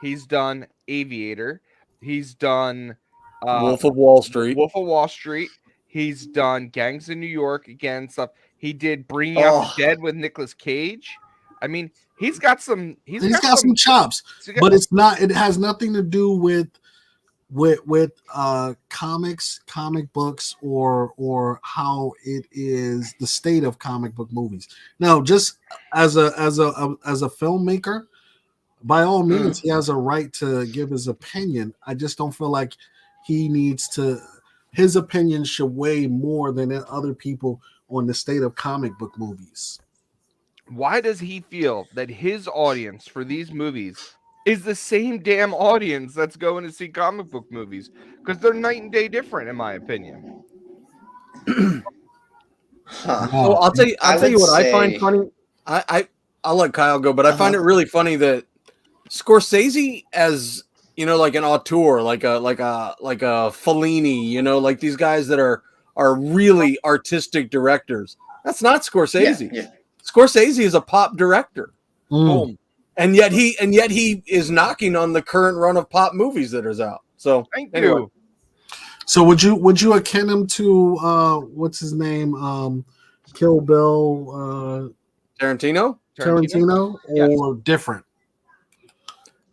He's done Aviator. He's done Wolf of Wall Street. Wolf of Wall Street. He's done Gangs in New York again. Stuff. He did Bringing Out the Dead with Nicolas Cage. I mean, he's got some. He's got some chops, but it's not. It has nothing to do with comics, comic books, or how it is the state of comic book movies. Now, just as a filmmaker, by all means, he has a right to give his opinion. I just don't feel like he needs to. His opinion should weigh more than other people on the state of comic book movies. Why does he feel that his audience for these movies is the same damn audience that's going to see comic book movies? Because they're night and day different, in my opinion. So I'll tell you what I find funny. I'll let Kyle go, but I find it really funny that Scorsese, as you know, like an auteur, like a Fellini, you know, like these guys that are really artistic directors. That's not Scorsese. Yeah. Scorsese is a pop director. Boom. And yet he is knocking on the current run of pop movies that is out. So Thank anyway. you. So would you akin him to what's his name? Kill Bill Tarantino? or different?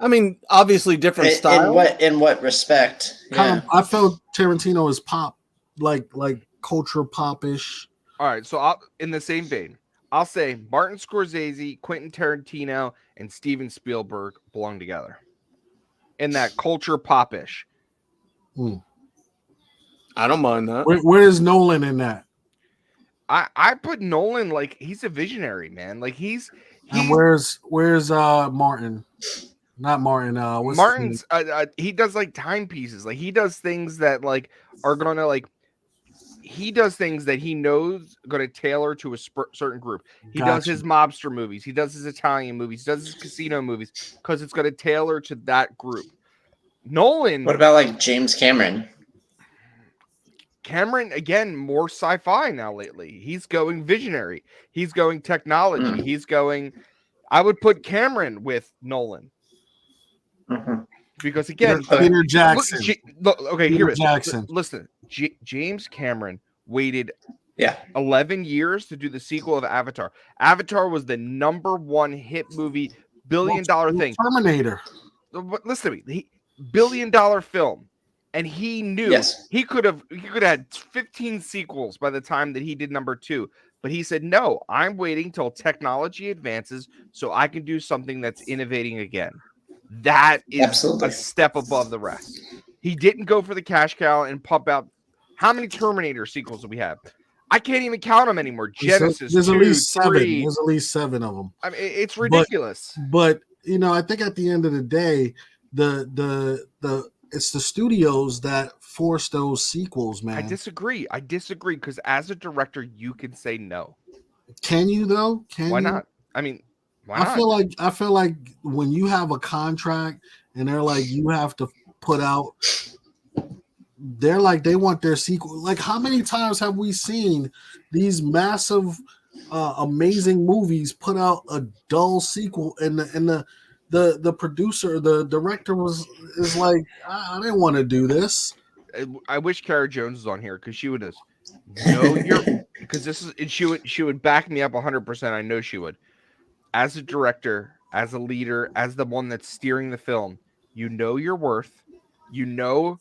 I mean, obviously different style. In what respect? Kind of, I felt Tarantino is pop, like culture popish. All right, so in the same vein, I'll say Martin Scorsese, Quentin Tarantino, and Steven Spielberg belong together in that culture popish. I don't mind that. Where is Nolan in that? I put Nolan like he's a visionary, man. Like he's and where's Martin? Not Martin. What's Martin's he does like timepieces. Like he does things that like are gonna like he does things that he knows going to tailor to a certain group. He does his mobster movies. He does his Italian movies. He does his casino movies because it's going to tailor to that group. Nolan. What about like James Cameron? Cameron, again, more sci-fi now lately. He's going visionary. He's going technology. He's going. I would put Cameron with Nolan. Because again, Peter Jackson. Here it is. Listen, James Cameron waited 11 years to do the sequel of Avatar. Avatar was the #1 hit movie, billion-dollar thing. Terminator. But listen to me, billion-dollar film, and he knew he could have had 15 sequels by the time that he did #2. But he said, no, I'm waiting till technology advances so I can do something that's innovating again. That is a step above the rest. He didn't go for the cash cow and pump out. How many Terminator sequels do we have? I can't even count them anymore. Genesis, there's 2, at least 7. 3. There's at least 7 of them. I mean, it's ridiculous. But you know, I think at the end of the day, it's the studios that force those sequels, man. I disagree because as a director, you can say no. Can you though? Why not? I mean. I feel like when you have a contract and they're like you have to put out, they're like they want their sequel. Like how many times have we seen these massive, amazing movies put out a dull sequel and the producer, the director is like I didn't want to do this. I wish Kara Jones was on here because she would have because this is she would back me up 100%. I know she would. As a director, as a leader, as the one that's steering the film, you know your worth, you know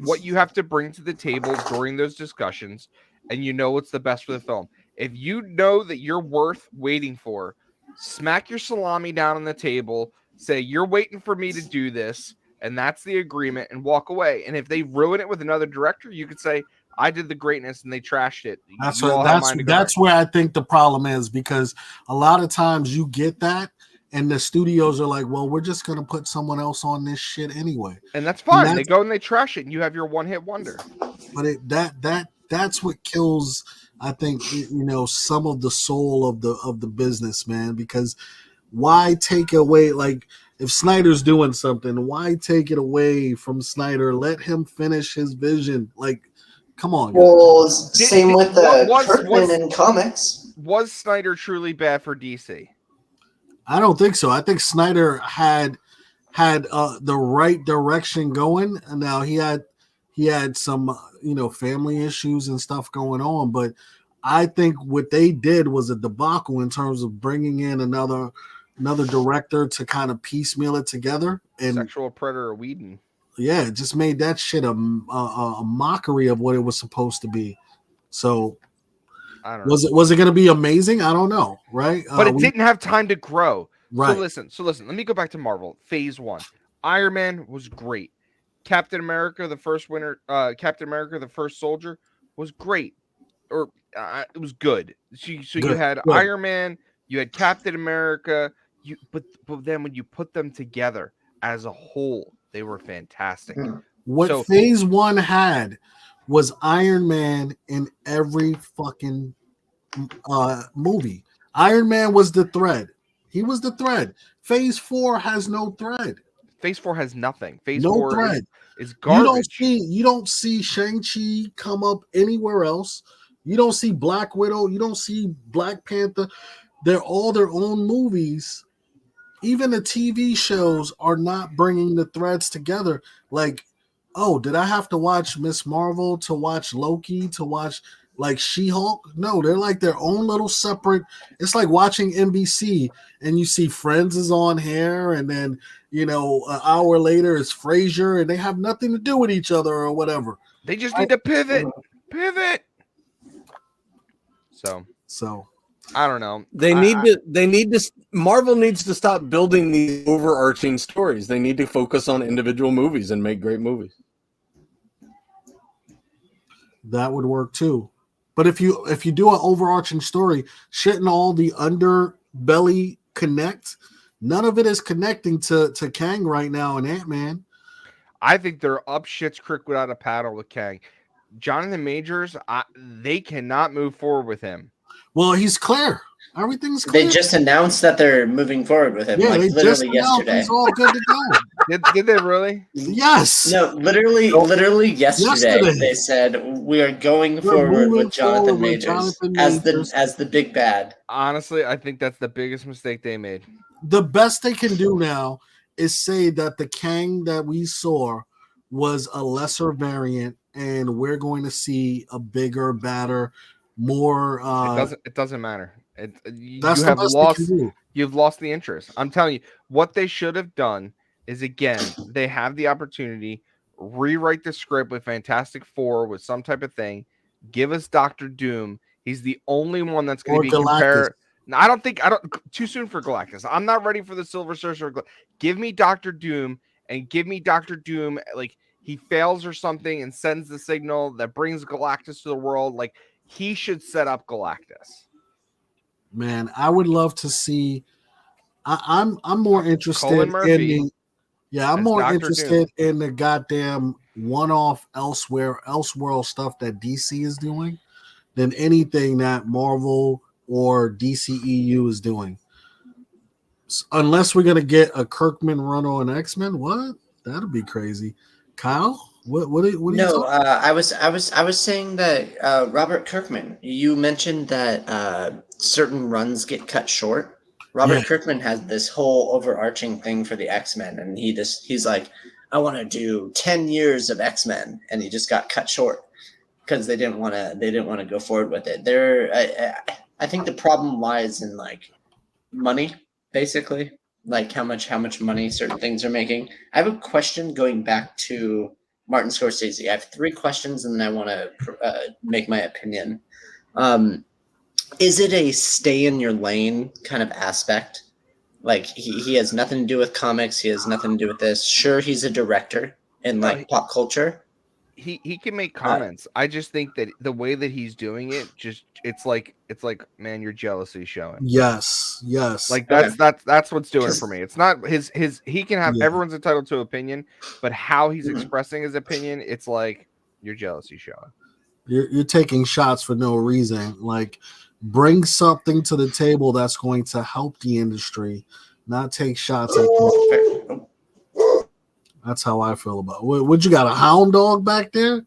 what you have to bring to the table during those discussions, and you know what's the best for the film. If you know that you're worth waiting for, smack your salami down on the table, say, you're waiting for me to do this, and that's the agreement, and walk away. And if they ruin it with another director, you could say, I did the greatness and they trashed it. That's where I think the problem is, because a lot of times you get that and the studios are like, well, we're just going to put someone else on this shit anyway. And that's fine. They go and they trash it and you have your one-hit wonder. But that's what kills, I think, you know, some of the soul of the business, man, because why take away, like, if Snyder's doing something, why take it away from Snyder? Let him finish his vision. Like, come on. Well, same with Kirkman in comics. Was Snyder truly bad for DC? I don't think so. I think Snyder had the right direction going. And now he had some family issues and stuff going on, but I think what they did was a debacle in terms of bringing in another director to kind of piecemeal it together. And Sexual Predator Whedon. yeah, it just made that shit a mockery of what it was supposed to be. So I don't know. was it going to be amazing? I don't know, right? But it didn't have time to grow. Right. So listen. Let me go back to Marvel. Phase 1. Iron Man was great. Captain America, the first soldier, was great, or it was good. You had good. Iron Man, you had Captain America. But then when you put them together as a whole, they were fantastic. What Phase 1 had was Iron Man in every fucking movie. Iron Man was the thread. He was the thread. Phase 4 has no thread. Phase 4 has nothing. Phase no 4 thread. Is garbage. You don't see Shang-Chi come up anywhere else. You don't see Black Widow. You don't see Black Panther. They're all their own movies. Even the TV shows are not bringing the threads together. Like, oh, did I have to watch Miss Marvel to watch Loki to watch like She-Hulk? No, they're like their own little separate. It's like watching NBC and you see Friends is on here, and then an hour later it's Frasier, and they have nothing to do with each other or whatever. They just need to pivot. So I don't know. Marvel needs to stop building these overarching stories. They need to focus on individual movies and make great movies. That would work too. But if you do an overarching story, shouldn't all the underbelly connect? None of it is connecting to Kang right now and Ant-Man. I think they're up shit's creek without a paddle with Kang. Jonathan Majors, they cannot move forward with him. Well, he's clear. Everything's clear. They just announced that they're moving forward with him. Yeah, like they literally just yesterday. It's all good to go. Did they really? Yes. No, literally yesterday. They said we are going forward with Jonathan Majors as the big bad. Honestly, I think that's the biggest mistake they made. The best they can do now is say that the Kang that we saw was a lesser variant, and we're going to see a bigger, badder, more. It doesn't matter. You've lost the interest. I'm telling you, what they should have done is, again, they have the opportunity, rewrite the script with Fantastic Four with some type of thing. Give us Doctor Doom. He's the only one that's going to be compared. No, I don't too soon for Galactus. I'm not ready for the Silver Surfer. Give me Doctor Doom, and give me Doctor Doom like he fails or something and sends the signal that brings Galactus to the world. Like, he should set up Galactus. Man, I would love to see. I'm more interested in the goddamn one-off Elseworld stuff that DC is doing than anything that Marvel or DCEU is doing. Unless we're gonna get a Kirkman run on X-Men, what? That'd be crazy. Kyle, what are you No, I was saying that Robert Kirkman. You mentioned that certain runs get cut short. Robert Kirkman has this whole overarching thing for the X-Men, and he's like, I want to do 10 years of X-Men, and he just got cut short because they didn't want to go forward with it. I think the problem lies in like money, basically, like how much money certain things are making. I have a question going back to Martin Scorsese. I have 3 questions, and then I want to make my opinion. Is it a stay in your lane kind of aspect? Like he has nothing to do with comics. He has nothing to do with this. Sure, he's a director in like pop culture. He can make comments. I just think that the way that he's doing it, it's like, man, your jealousy showing. Yes. Like that's what's doing it for me. It's not his. He can have everyone's entitled to opinion, but how he's expressing his opinion, it's like your jealousy showing. You're taking shots for no reason. Like, bring something to the table that's going to help the industry, not take shots at. That's how I feel about it. What you got, a hound dog back there?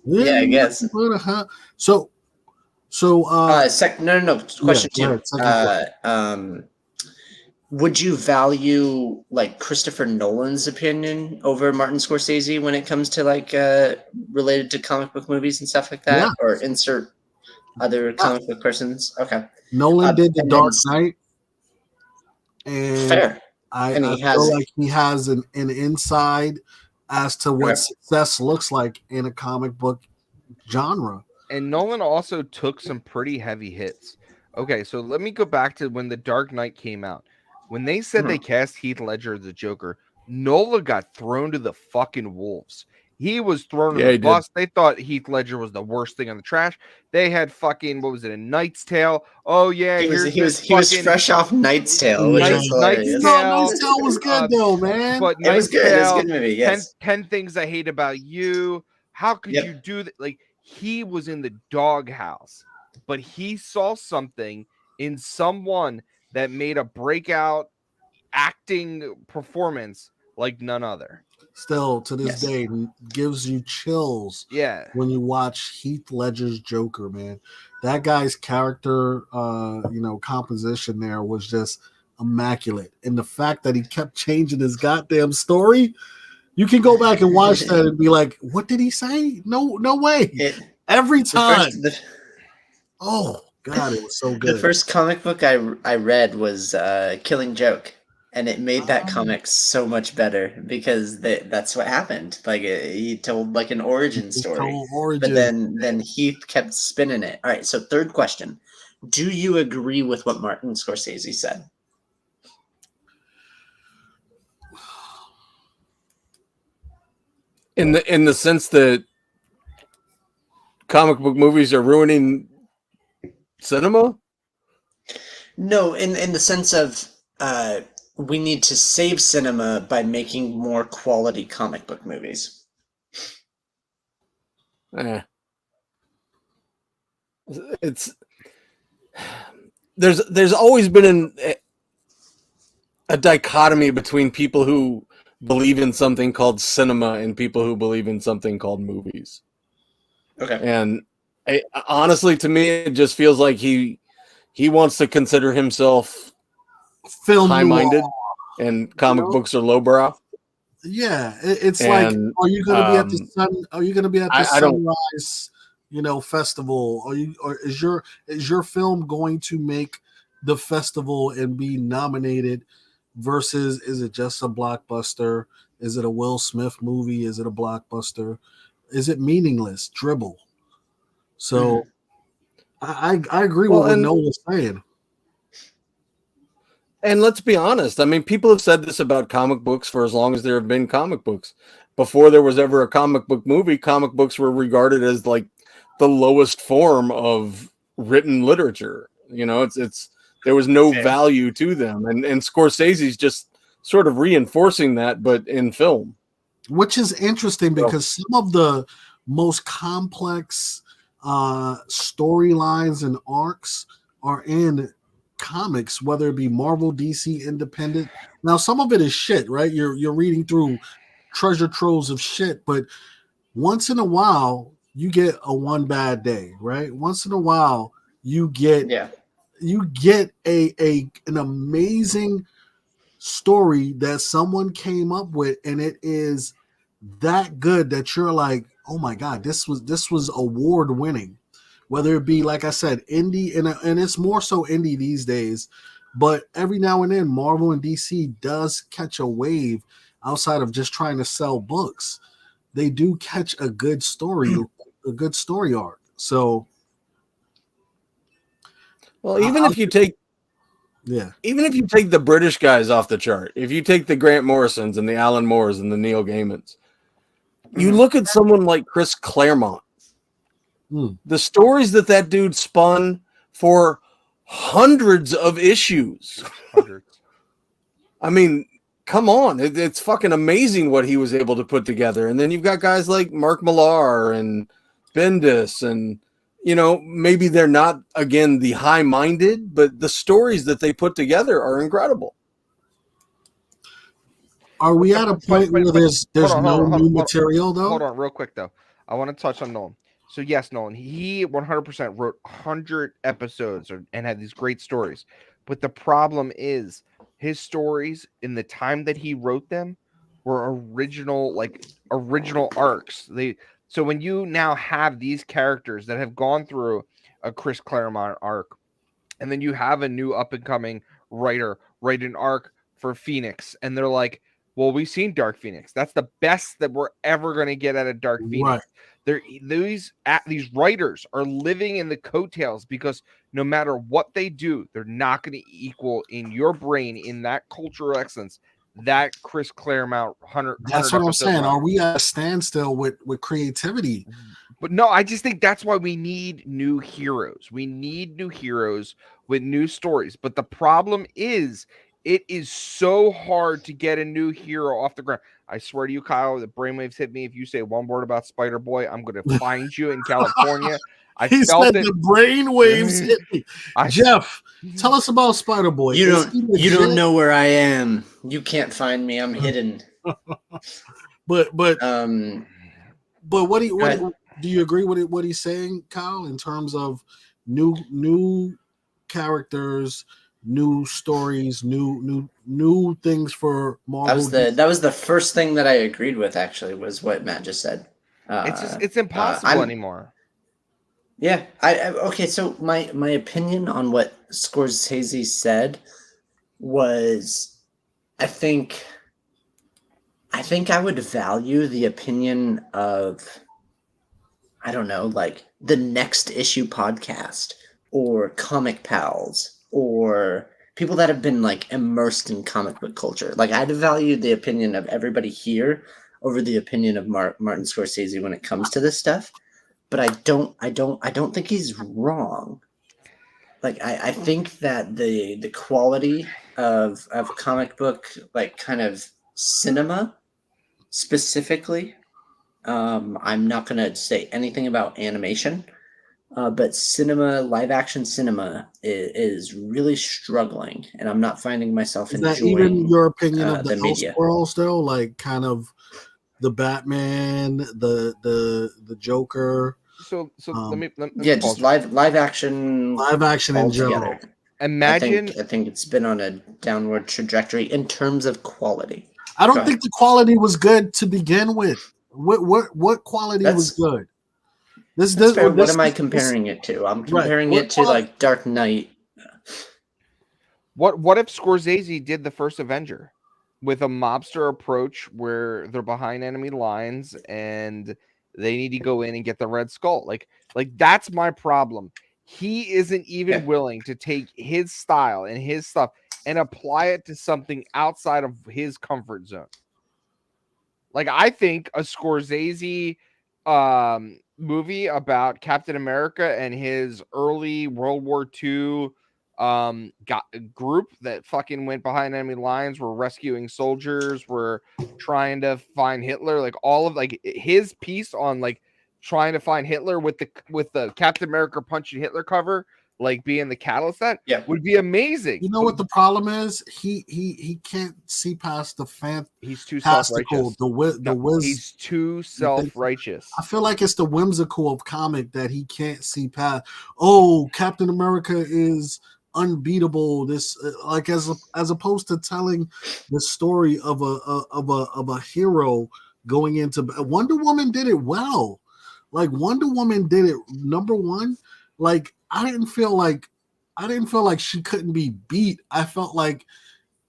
Yeah, I guess. So. No. Question 2. would you value like Christopher Nolan's opinion over Martin Scorsese when it comes to like related to comic book movies and stuff like that, Yeah. or insert other comic book persons? Okay, Nolan did The and then Dark Knight, and fair. I And he feel has- like he has an inside as to what Okay. success looks like in a comic book genre. And Nolan also took some pretty heavy hits. Okay, so let me go back to when The Dark Knight came out. When they said they cast Heath Ledger as the Joker, Nolan got thrown to the fucking wolves. He was thrown to Yeah, the he did. bus. They thought Heath Ledger was the worst thing on the trash. They had fucking, what was it, A Knight's Tale? Oh yeah, He was here's he was this he was fucking- fresh off Knight's Tale, which Yeah. is hilarious. Knight's No, Tale, Knight's Tale was good though, man. But It was Knight's good. It was a Tale, good movie. Yes. 10 things I hate about you. How could Yep. you do that? Like, he was in the doghouse, but he saw something in someone that made a breakout acting performance like none other. Still to this Yes. day gives you chills Yeah. when you watch Heath Ledger's Joker, man. That guy's character composition there was just immaculate. And the fact that he kept changing his goddamn story, you can go back and watch that and be like, what did he say? No way. Every time. Oh God, it was so good. The first comic book I read was Killing Joke, and it made that comic so much better because that's what happened. Like he told like an origin story, but then Heath kept spinning it. All right, so third question: do you agree with what Martin Scorsese said? In the sense that comic book movies are ruining cinema? No, in the sense of we need to save cinema by making more quality comic book movies. It's there's always been a dichotomy between people who believe in something called cinema and people who believe in something called movies. Okay. And honestly, to me, it just feels like he wants to consider himself film high-minded, noir. and comic books are lowbrow. Yeah, it's like, are you going to be at the sun? Are you going to be at the Sunrise, festival? Or is your film going to make the festival and be nominated? Versus, is it just a blockbuster? Is it a Will Smith movie? Is it a blockbuster? Is it meaningless dribble? So, I agree with what Noah was saying. And let's be honest. I mean, people have said this about comic books for as long as there have been comic books. Before there was ever a comic book movie, comic books were regarded as like the lowest form of written literature. It's there was no value to them. And Scorsese's just sort of reinforcing that, but in film. Which is interesting because some of the most complex storylines and arcs are in comics, whether it be Marvel, DC, independent. Now, some of it is shit, right? You're reading through treasure troves of shit, but once in a while you get a One Bad Day, right? Once in a while you get an amazing story that someone came up with, and it is that good that you're like, oh my God, this was award winning. Whether it be, like I said, indie, and it's more so indie these days, but every now and then Marvel and DC does catch a wave outside of just trying to sell books. They do catch a good story, a good story arc. So, well, even if you take the British guys off the chart, if you take the Grant Morrisons and the Alan Moores and the Neil Gaimans, you look at someone like Chris Claremont. The stories that dude spun for hundreds of issues. I mean, come on. It's fucking amazing what he was able to put together. And then you've got guys like Mark Millar and Bendis, and, maybe they're not, again, the high-minded, but the stories that they put together are incredible. Are we at a point where there's no new material, though? Hold on, real quick, though. I want to touch on Nolan. So yes, Nolan, he 100% wrote 100 episodes and had these great stories. But the problem is his stories in the time that he wrote them were original arcs. So when you now have these characters that have gone through a Chris Claremont arc, and then you have a new up and coming writer write an arc for Phoenix, and they're like, well, we've seen Dark Phoenix. That's the best that we're ever going to get out of Dark Phoenix. These writers are living in the coattails because no matter what they do, they're not going to equal in your brain, in that cultural excellence, that Chris Claremont 100. That's what I'm saying. Are we at a standstill with creativity? But no, I just think that's why we need new heroes. We need new heroes with new stories. But the problem is, it is so hard to get a new hero off the ground. I swear to you, Kyle, the brainwaves hit me. If you say one word about Spider-Boy, I'm going to find you in California. He said the brainwaves hit me. Jeff, tell us about Spider-Boy. You don't know where I am. You can't find me. I'm hidden. But what do you agree with what he's saying, Kyle, in terms of new characters, new stories, new things for Marvel? That was the first thing that I agreed with. Actually, was what Matt just said. It's impossible anymore. Yeah. Okay. So my opinion on what Scorsese said was, I think I would value the opinion of, I don't know, like the Next Issue podcast or Comic Pals or people that have been like immersed in comic book culture. Like I'd value the opinion of everybody here over the opinion of Martin Scorsese when it comes to this stuff. But I don't think he's wrong. Like I think that the quality of comic book, like kind of cinema specifically, I'm not going to say anything about animation, but cinema, live action cinema is really struggling, and I'm not finding myself Is enjoying. That even your opinion of the media Elseworlds though, like kind of the Batman, the Joker. So let me just live action in general. Imagine, I think it's been on a downward trajectory in terms of quality. I don't think the quality was good to begin with. What quality was good? What am I comparing it to? I'm comparing it to like Dark Knight. What if Scorsese did the first Avenger with a mobster approach where they're behind enemy lines and they need to go in and get the Red Skull? Like that's my problem. He isn't even willing to take his style and his stuff and apply it to something outside of his comfort zone. Like I think a Scorsese movie about Captain America and his early World War II got a group that fucking went behind enemy lines, were rescuing soldiers, were trying to find Hitler, like all of like his piece on like trying to find Hitler with the Captain America punching Hitler cover, like being the catalyst, that would be amazing. You know what the problem is? He can't see past the fan. He's too self-righteous. He's too self-righteous. I feel like it's the whimsical of comic that he can't see past. Oh, Captain America is unbeatable. This like as opposed to telling the story of a hero going into Wonder Woman did it well. Like Wonder Woman did it number one. Like I didn't feel like she couldn't be beat. I felt like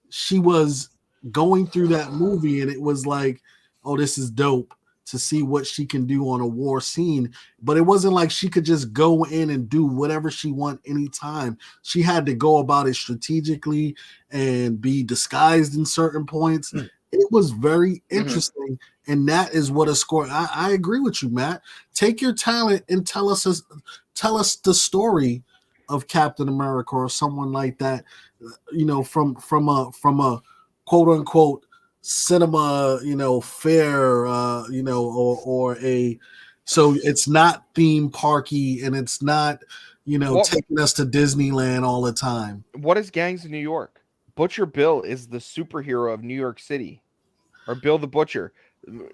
she was going through that movie and it was like, oh, this is dope to see what she can do on a war scene. But it wasn't like she could just go in and do whatever she want anytime. She had to go about it strategically and be disguised in certain points. It was very interesting. And that is what a score. I agree with you, Matt. Take your talent and tell us the story of Captain America or someone like that, you know, from a quote unquote cinema, you know, fair, you know, or a, so it's not theme parky and it's not, you know, taking us to Disneyland all the time. What is Gangs of New York? Butcher Bill is the superhero of New York City. or Bill the Butcher.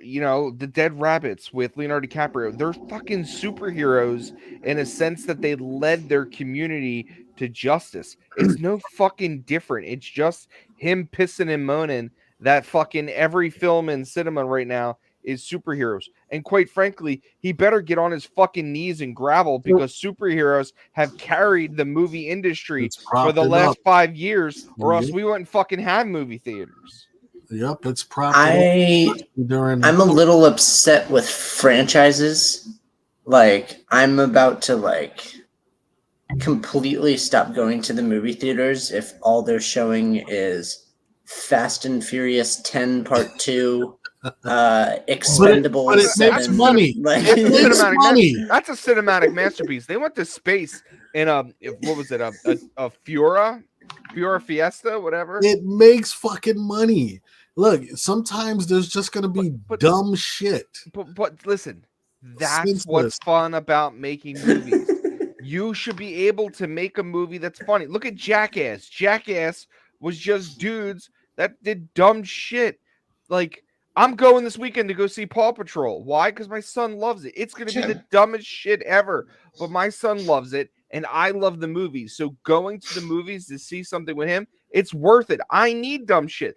You know, the Dead Rabbits with Leonardo DiCaprio. They're fucking superheroes in a sense that they led their community to justice. It's no fucking different. It's just him pissing and moaning that fucking every film in cinema right now is superheroes. And quite frankly, he better get on his fucking knees and gravel because superheroes have carried the movie industry It's for the propped it last up. 5 years, or else Yep. we wouldn't fucking have movie theaters. Yep, it's propped it up during. I'm a little upset with franchises. Like, I'm about to like completely stop going to the movie theaters if all they're showing is Fast and Furious 10 Part 2, Expendables but it makes 7. money. Like, It makes Cinematic money. That's a cinematic masterpiece. They went to space in what was it? A Fiora Fiesta, whatever. It makes fucking money. Look, sometimes there's just gonna be But- dumb shit. But listen, that's Senseless. what's fun about making movies. You should be able to make a movie that's funny. Look at Jackass. Jackass was just dudes that did dumb shit. Like, I'm going this weekend to go see Paw Patrol. Why? Because my son loves it. It's going to be the dumbest shit ever, but my son loves it, and I love the movies. So going to the movies to see something with him, it's worth it. I need dumb shit.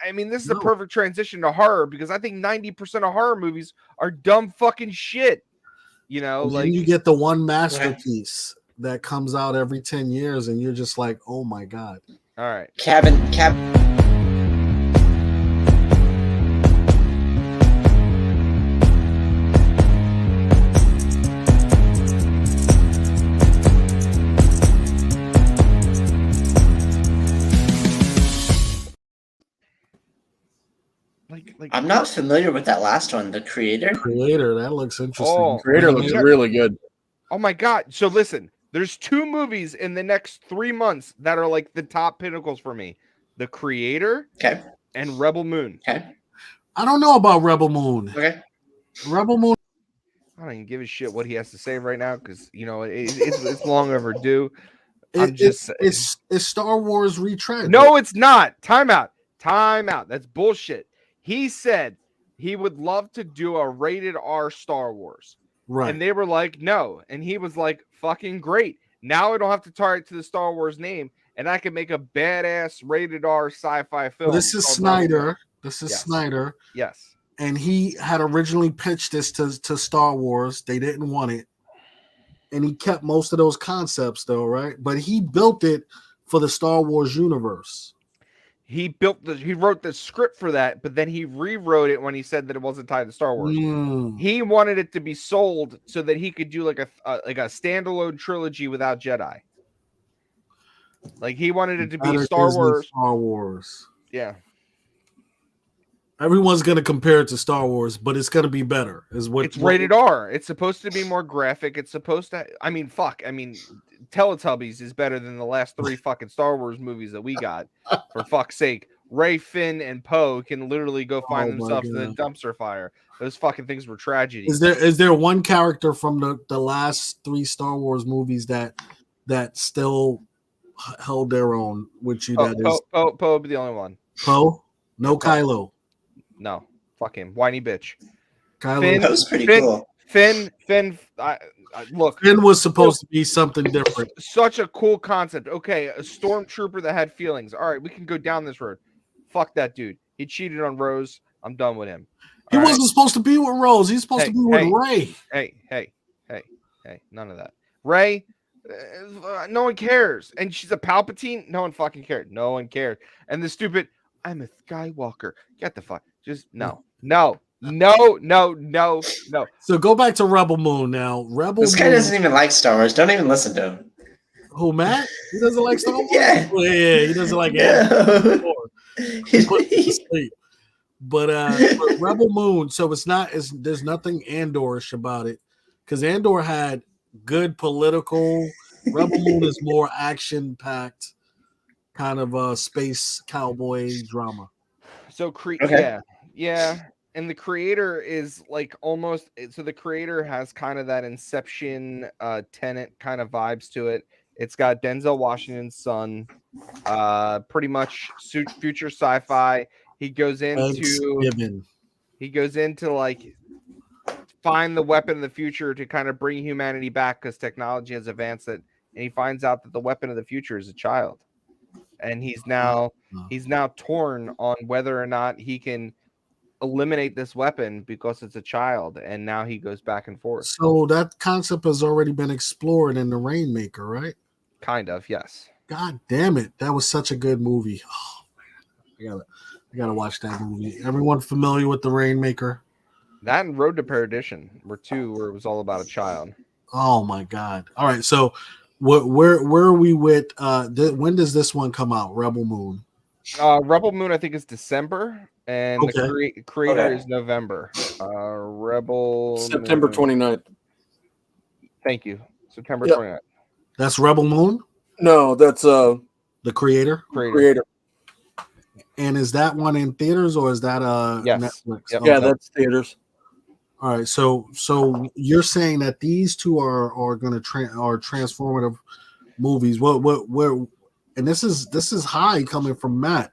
I mean, this is a No. perfect transition to horror because I think 90% of horror movies are dumb fucking shit. You know, And like then you get the one masterpiece that comes out every 10 years, and you're just like, oh my god. all right. Cabin. Like I'm not familiar with that last one. The Creator. Creator, that looks interesting. Oh, Creator looks Yeah. really good. Oh my god. So listen, there's 2 movies in the next 3 months that are like the top pinnacles for me. The Creator Okay. and Rebel Moon. Okay. I don't know about Rebel Moon. Okay. Rebel Moon. I don't even give a shit what he has to say right now because you know it's long overdue. It's Star Wars retread. No, it's not. Time out. That's bullshit. He said he would love to do a rated R Star Wars. right. And they were like, no. And he was like, fucking great. Now I don't have to tie it to the Star Wars name, and I can make a badass rated R sci-fi film. Well, this is called Rebel Moon. Snyder. This is Yes. Snyder. Yes. And he had originally pitched this to Star Wars. They didn't want it. And he kept most of those concepts though, right? But he built it for the Star Wars universe. He wrote the script for that, but then he rewrote it when he said that it wasn't tied to Star Wars. Mm. He wanted it to be sold so that he could do like a standalone trilogy without Jedi. Like he wanted it to be Better Star Disney Wars. Star Wars. Yeah. Everyone's gonna compare it to Star Wars, but it's gonna be better. It's rated R. It's supposed to be more graphic. It's supposed to. I mean, Teletubbies is better than the last 3 fucking Star Wars movies that we got. For fuck's sake, Ray, Finn, and Poe can literally go find Oh my themselves in the God. dumpster fire. Those fucking things were tragedies. Is there one character from the last 3 Star Wars movies that still held their own with you? That is Poe would be the only one. Poe? No Kylo. No, fuck him, whiny bitch. Kylo. Finn- That was pretty Finn- cool. Finn. Look, Finn was supposed to be something different. such a cool concept. Okay, a stormtrooper that had feelings. All right, we can go down this road. Fuck that dude. He cheated on Rose. I'm done with him. He All right? wasn't supposed to be with Rose. He's supposed to be with Ray. Hey, none of that. Ray, no one cares. And she's a Palpatine. No one fucking cared. No one cared. And the stupid, I'm a Skywalker. Get the fuck. Just no. So go back to Rebel Moon now. Rebel This guy Moon. doesn't even like Star Wars. Don't even listen to him. Who, Matt? He doesn't like Star Wars? Yeah. Oh, yeah, he doesn't like Yeah. it. He put it to sleep. But Rebel Moon, so there's nothing Andorish about it. Because Andor had good political. Rebel Moon is more action-packed, kind of a space cowboy drama. So Okay. yeah. And the creator is like almost so the creator has kind of that Inception Tenet kind of vibes to it. It's got Denzel Washington's son, pretty much future sci-fi. He goes into Thanksgiving. like find the weapon of the future to kind of bring humanity back because technology has advanced it, and he finds out that the weapon of the future is a child, and he's now torn on whether or not he can eliminate this weapon because it's a child, and now he goes back and forth. So that concept has already been explored in the Rainmaker, right? Kind of, yes. God damn it, that was such a good movie. Oh man, I gotta watch that movie. Everyone familiar with the Rainmaker? That and Road to Perdition were two where it was all about a child. Oh my god! All right, so where are we with? When does this one come out? Rebel Moon. Rebel Moon, I think, is December, and Okay. the creator Okay. is November. Rebel September Moon. 29th. Thank you. September Yep. 29th. That's Rebel Moon, No, that's the creator. creator. And is that one in theaters or is that Yes. Netflix? Yep. Yeah, Okay. that's theaters. All right. So you're saying that these two are going to are transformative movies. What and this is high coming from Matt.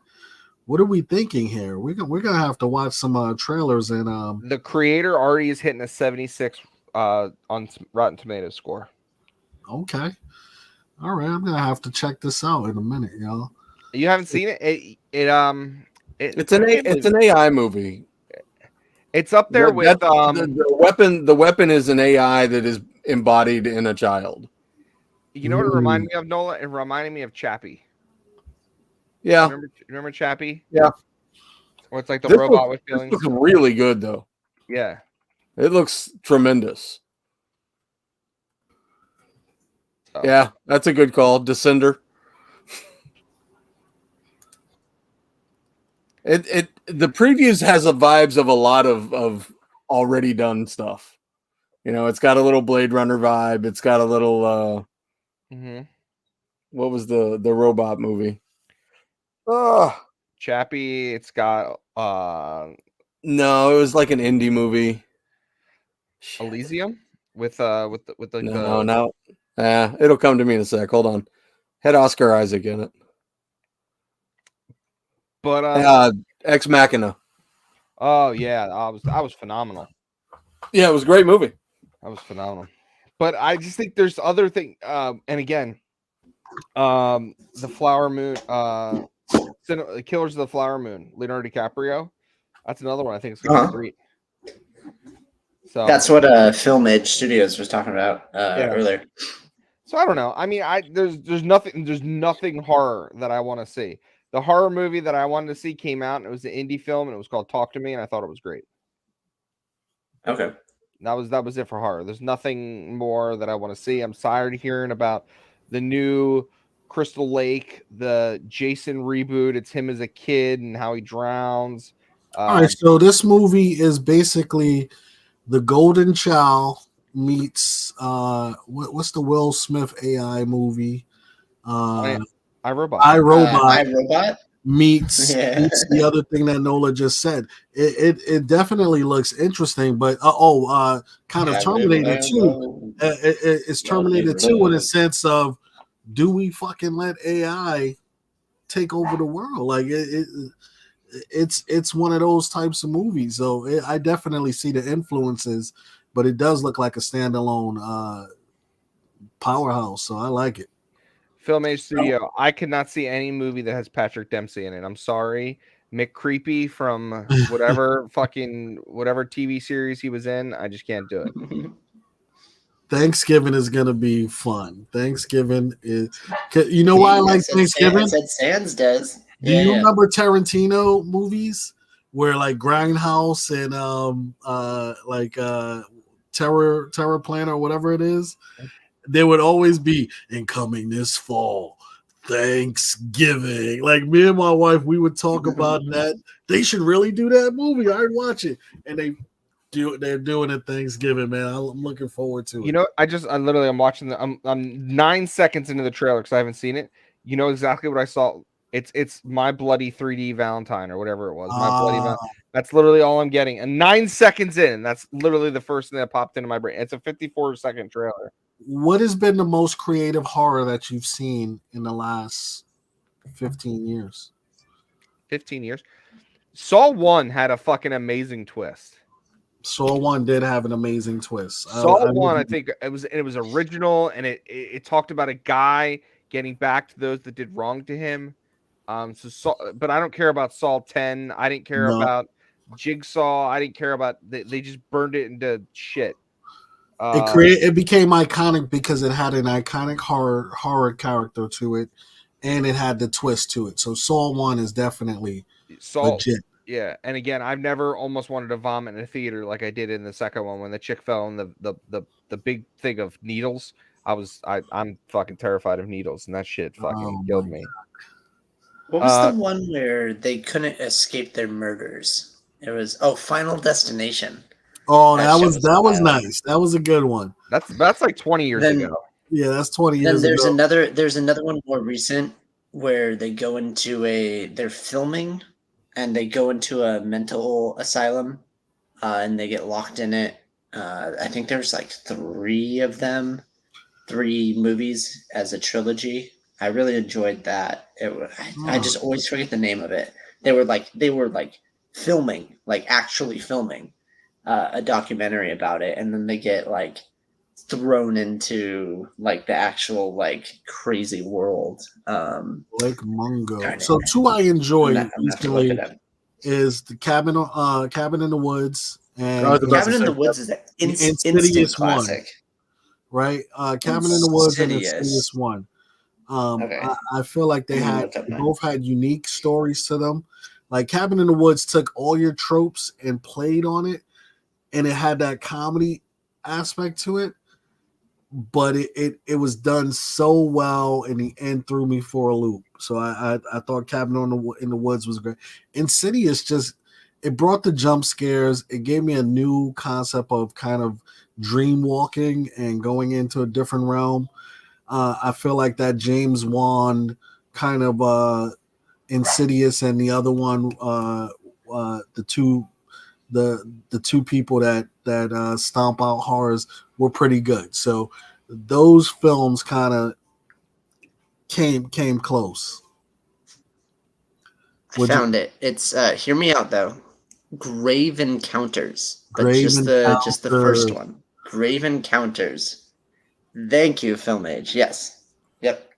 What are we thinking here? We're gonna have to watch some trailers and The creator already is hitting a 76 on Rotten Tomatoes score. okay. All right, I'm gonna have to check this out in a minute, y'all. You haven't seen it? It's an AI movie. It's up there with The weapon is an AI that is embodied in a child. you know what it reminded me of, Nola? It reminded me of Chappie. Yeah, Remember Chappie? Yeah. Or it's like the This robot with this feelings. looks really good though. Yeah. It looks tremendous. So, Yeah, that's a good call. Descender. The previews has the vibes of a lot of already done stuff. You know, it's got a little Blade Runner vibe. It's got a little mhm. what was the robot movie? Oh Chappie, it's got no, it was like an indie movie. Elysium with like No. Yeah, it'll come to me in a sec. Hold on. Had Oscar Isaac in it. but Ex Machina. oh yeah, that was phenomenal. Yeah, it was a great movie. That was phenomenal. But I just think there's other thing and again, the Flower Moon, Killers of the Flower Moon, Leonardo DiCaprio. That's another one I think is gonna be great. So That's what Film Edge Studios was talking about earlier. So I don't know. I mean, there's nothing horror that I want to see. The horror movie that I wanted to see came out, and it was an indie film, and it was called Talk to Me, and I thought it was great. Okay. That was it for horror. There's nothing more that I want to see. I'm tired of hearing about the new Crystal Lake, the Jason reboot. It's him as a kid and how he drowns. All right, so this movie is basically the Golden Child meets what's the Will Smith AI movie? iRobot. iRobot meets the other thing that Nola just said. It definitely looks interesting, but kind of Terminator 2. It's Terminator 2 in a sense of, do we fucking let AI take over the world? Like it's one of those types of movies. So I definitely see the influences, but it does look like a standalone powerhouse. So I like it. Film Age Studio. I could not see any movie that has Patrick Dempsey in it. I'm sorry. McCreepy from whatever TV series he was in. I just can't do it. Thanksgiving is gonna be fun. Thanksgiving is, you know why I like Thanksgiving? I said Sands does. Do you remember Tarantino movies where like Grindhouse and Terror Planet or whatever it is? There would always be incoming this fall, Thanksgiving. Like me and my wife, we would talk about that. They should really do that movie. I'd watch it, and they're doing it Thanksgiving, man. I'm looking forward to it. You know, I'm watching I'm 9 seconds into the trailer because I haven't seen it. You know exactly what I saw. It's My Bloody 3D Valentine or whatever it was. My Bloody Valentine. That's literally all I'm getting. And 9 seconds in, that's literally the first thing that popped into my brain. It's a 54-second trailer. What has been the most creative horror that you've seen in the last 15 years? 15 years. Saw 1 had a fucking amazing twist. Saw 1 did have an amazing twist. Saw 1, I think it was original, and it talked about a guy getting back to those that did wrong to him. But I don't care about Saw 10. I didn't care No. about Jigsaw. I didn't care about they just burned it into shit. It became iconic because it had an iconic horror character to it, and it had the twist to it. So Saw 1 is definitely legit. Yeah, and again, I've never almost wanted to vomit in a theater like I did in the second one when the chick fell in the big thing of needles. I'm fucking terrified of needles, and that shit fucking killed me. What was the one where they couldn't escape their murders? It was Final Destination. Oh, that was nice. That was a good one. That's like 20 years ago. Yeah, that's 20 years ago. Then there's another one more recent where they go into they're filming and they go into a mental asylum and they get locked in it. I think there's like 3 of them, 3 movies as a trilogy. I really enjoyed that. I just always forget the name of it. They were filming, like actually filming a documentary about it, and then they get like thrown into like the actual like crazy world. Lake Mungo. So 2 I enjoyed recently is the Cabin in the Woods, and Cabin in the Woods is an instant classic, right? Cabin in the Woods and Insidious 1. Okay. I feel like they both had unique stories to them. Like Cabin in the Woods took all your tropes and played on it, and it had that comedy aspect to it, but it was done so well, and the end threw me for a loop. So I thought Cabin in the Woods was great. Insidious it brought the jump scares. It gave me a new concept of kind of dream walking and going into a different realm. I feel like that James Wan kind of Insidious and the other one, the two people that stomp out horrors were pretty good. So those films kind of came close. I found it. It's hear me out though. Grave Encounters, but just the first one. Grave Encounters. Thank you, Film Age. Yes. Yep.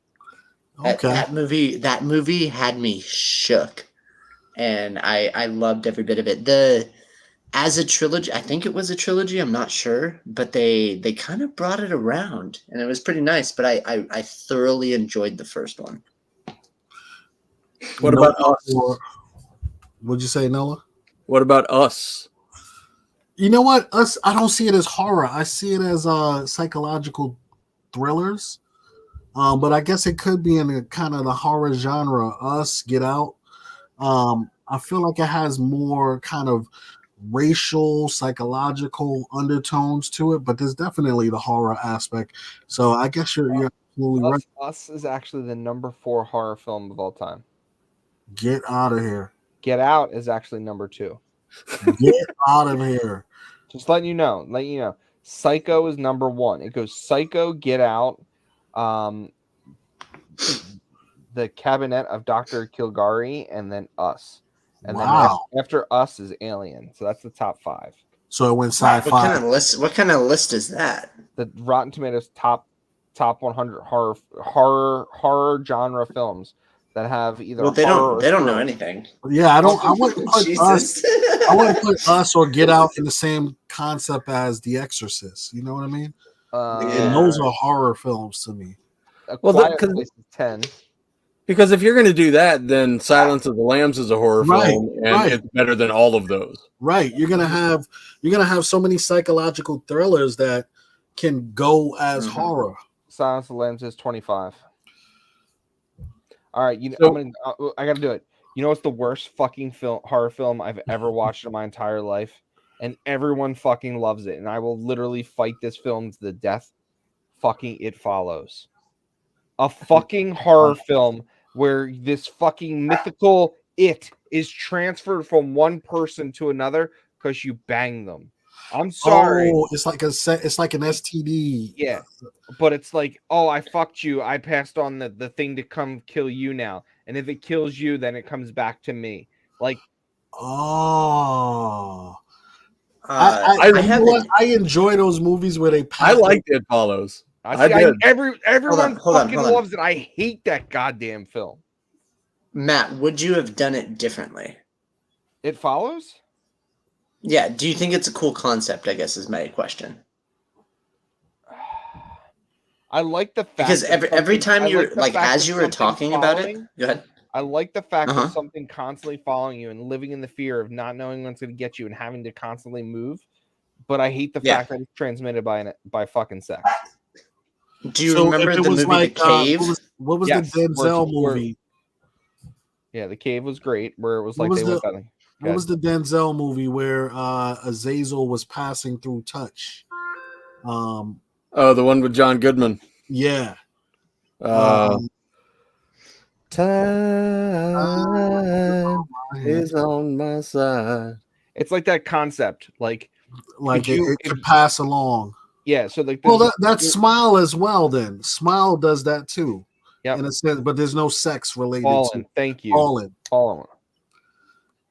Okay. That movie had me shook, and I loved every bit of it. As a trilogy, I think it was a trilogy. I'm not sure, but they kind of brought it around, and it was pretty nice. But I thoroughly enjoyed the first one. What about Us? What'd you say, Noah? What about Us? You know what? Us, I don't see it as horror. I see it as psychological thrillers. But I guess it could be in the kind of the horror genre. Us, Get Out. I feel like it has more kind of racial, psychological undertones to it, but there's definitely the horror aspect. So I guess you're absolutely right. Us is actually the number 4 horror film of all time. Get out of here. Get Out is actually number 2. Get out of here. Just letting you know. Psycho is number 1. It goes Psycho, Get Out, The Cabinet of Dr. Kilgari, and then Us. And then after Us is Alien. So that's the top 5. So it went sci-fi. What kind of list is that? The Rotten Tomatoes top 100 horror genre films that have either. Well, they don't know anything. Yeah, I wouldn't put Us. I wouldn't put Us or Get Out in the same concept as The Exorcist. You know what I mean? And those are horror films to me. Well, because 10. Because if you're going to do that, then Silence of the Lambs is a horror film, and it's better than all of those. Right. You're gonna have so many psychological thrillers that can go as horror. Silence of the Lambs is 25. All right, I got to do it. You know what's the worst fucking horror film I've ever watched in my entire life, and everyone fucking loves it, and I will literally fight this film to the death. Fucking It Follows, a fucking horror film where this fucking mythical it is transferred from one person to another because you bang them. I'm sorry. Oh, it's like an STD. Yeah, but it's like, oh, I fucked you. I passed on the thing to come kill you now, and if it kills you, then it comes back to me. Like, Oh, I you know haven't. what? I enjoy those movies where they. I liked It Follows. I see. I did. Everyone Hold on, fucking hold on. loves it. I hate that goddamn film. Matt, would you have done it differently? It Follows. Yeah. Do you think it's a cool concept? I guess is my question. I like the fact Because that every time I you're like the like, fact as that you were something's talking about it, following- go ahead. I like the fact Uh-huh. that something constantly following you and living in the fear of not knowing when it's going to get you and having to constantly move. But I hate the Yeah. fact that it's transmitted by fucking sex. Do you So remember if it the was movie like, The Cave? what was Yes, the Denzel where- movie? Yeah, The Cave was great. Where it was What like was they went down. What was the Denzel movie where Azazel was passing through touch? Oh, the one with John Goodman. Yeah. Time is on my side. It's like that concept, like it could pass along. yeah. So like, Well, that's Smile as well. Then Smile does that too, Yep. in a sense, but there's no sex related Fallen. to Thank you. Fallen.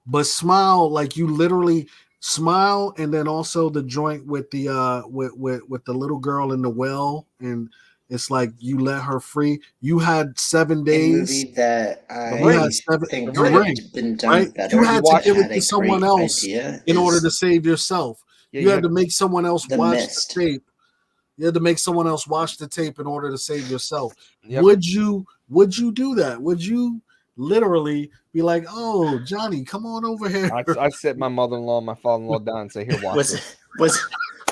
But Smile, like you literally Smile, and then also the joint with the with the little girl in the well, and it's like you let her free. You had 7 A days. movie that You I had think The could Ring, have been done right? better. You had to give it a to someone great else idea in order is to save yourself. Yeah, You had to make someone else The watch Mist. the tape. You had to make someone else watch the tape in order to save yourself. Yep. Would you do that? Would you literally be like, "Oh, Johnny, come on over here"? I'd sit my mother-in-law and my father-in-law down and say, "Here, watch this."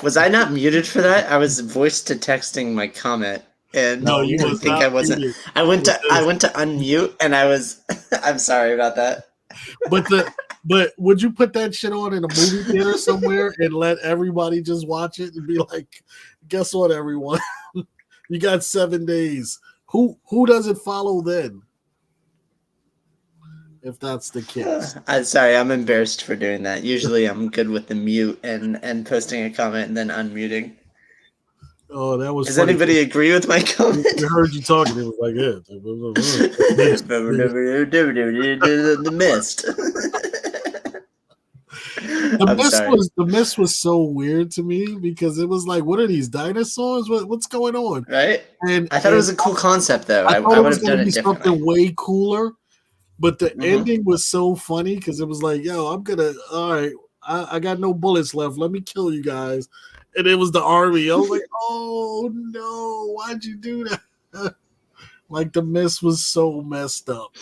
Was I not muted for that? I was voice to texting my comment, and No, you I was think not I wasn't. muted. I went to unmute, and I was. I'm sorry about that. But would you put that shit on in a movie theater somewhere and let everybody just watch it and be like, "Guess what, everyone? You got 7 days. Who does it follow then?" If that's the case. I'm sorry. I'm embarrassed for doing that. Usually, I'm good with the mute and posting a comment and then unmuting. Oh, that was Does funny. anybody agree with my comment? We heard you talking. It was like, yeah. The Mist. The mist was so weird to me because it was like, what are these dinosaurs? What's going on? Right? And I thought it was a cool concept, though. I thought it would was have going done to it be differently. something way cooler. But the Mhm. ending was so funny because it was like, yo, all right, I got no bullets left. Let me kill you guys. And it was the army. I was like, oh no, why'd you do that? Like the mist was so messed up.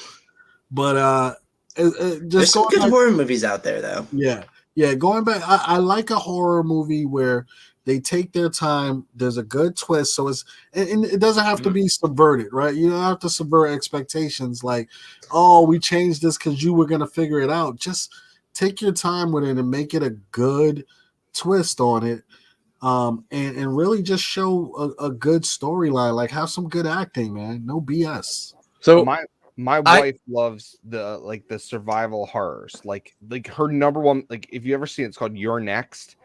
But There's just some going good back, horror movies out there, though. yeah, going back, I like a horror movie where they take their time. There's a good twist, so and it doesn't have to be subverted, right? You don't have to subvert expectations. Like, oh, we changed this because you were gonna figure it out. Just take your time with it and make it a good twist on it, and really just show a good storyline. Like, have some good acting, man. No BS. So My wife loves the survival horrors. Like her number one, like if you ever see it, it's called You're Next.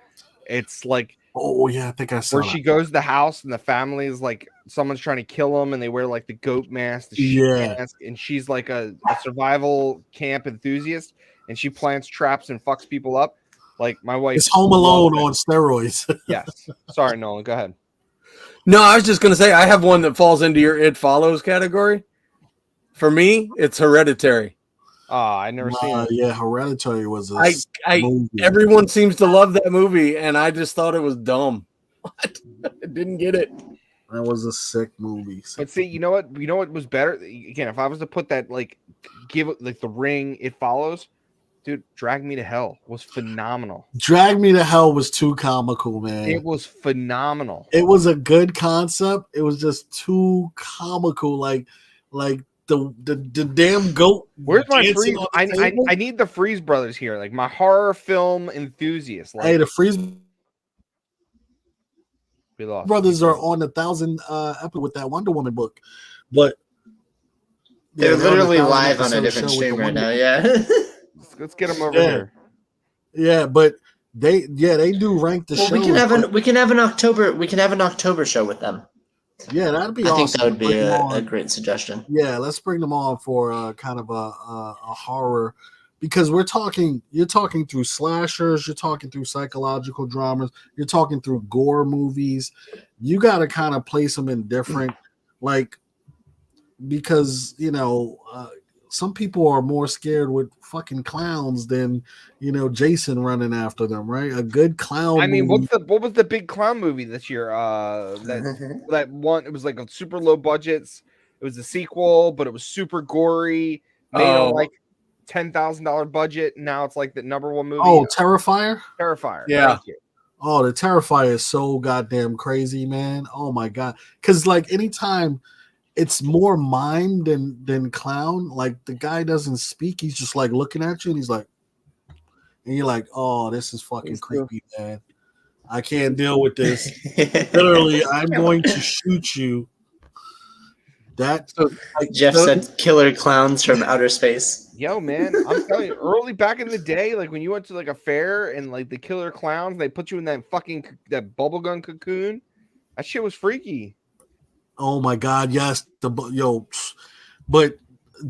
It's like, oh yeah, I think I saw where that. she goes to the house and the family is like someone's trying to kill them and they wear like the goat mask, the sheep mask, and she's like a survival camp enthusiast and she plants traps and fucks people up. Like my wife. It's Home Alone on steroids. Yes. Sorry, Nolan. Go ahead. no, I was just gonna say I have one that falls into your It Follows category. For me, it's Hereditary. I never seen it. Yeah, Hereditary was a movie. Everyone seems to love that movie, and I just thought it was dumb. I didn't get it. That was a sick movie. But see, you know what? You know what was better? Again, if I was to put that, give it like The Ring, It Follows, dude, Drag Me to Hell was phenomenal. Drag Me to Hell was too comical, man. It was phenomenal. It was a good concept. It was just too comical. Like the damn goat. Where's my dancing freeze? on the table. I need the Freeze brothers here, like my horror film enthusiast. Like, Hey, the Freeze we lost. brothers are on 1,000 episode with that Wonder Woman book, but They're they're on literally 1,000 live on a episode different show with stream the right Wonder- now. Yeah. Let's get them over Yeah. here. Yeah, but they do rank the Well, show. we can have an October show with them. Yeah, that'd be I awesome. think that would be Bring them a on. great suggestion. Yeah, let's bring them on for kind of a horror because you're talking through slashers, you're talking through psychological dramas, you're talking through gore movies. You got to kind of place them in different, like, because some people are more scared with fucking clowns than Jason running after them, right? A good clown I mean, movie. what was the big clown movie this year? That one, it was like a super low budgets. It was a sequel, but it was super gory, made on like $10,000 budget. Now it's like the number one movie. Oh, Terrifier. Yeah. Thank you. Oh, the Terrifier is so goddamn crazy, man. Oh my god. Because like anytime it's more mime than clown, like the guy doesn't speak, he's just like looking at you and he's like, and you're like, oh, this is fucking creepy, man. I can't deal with this. Literally, I'm going to shoot you. That Jeff said killer clowns from outer space. Yo, man, I'm telling you, early back in the day, like when you went to like a fair and like the killer clowns, they put you in that that bubblegum cocoon. That shit was freaky. Oh my god, yes. But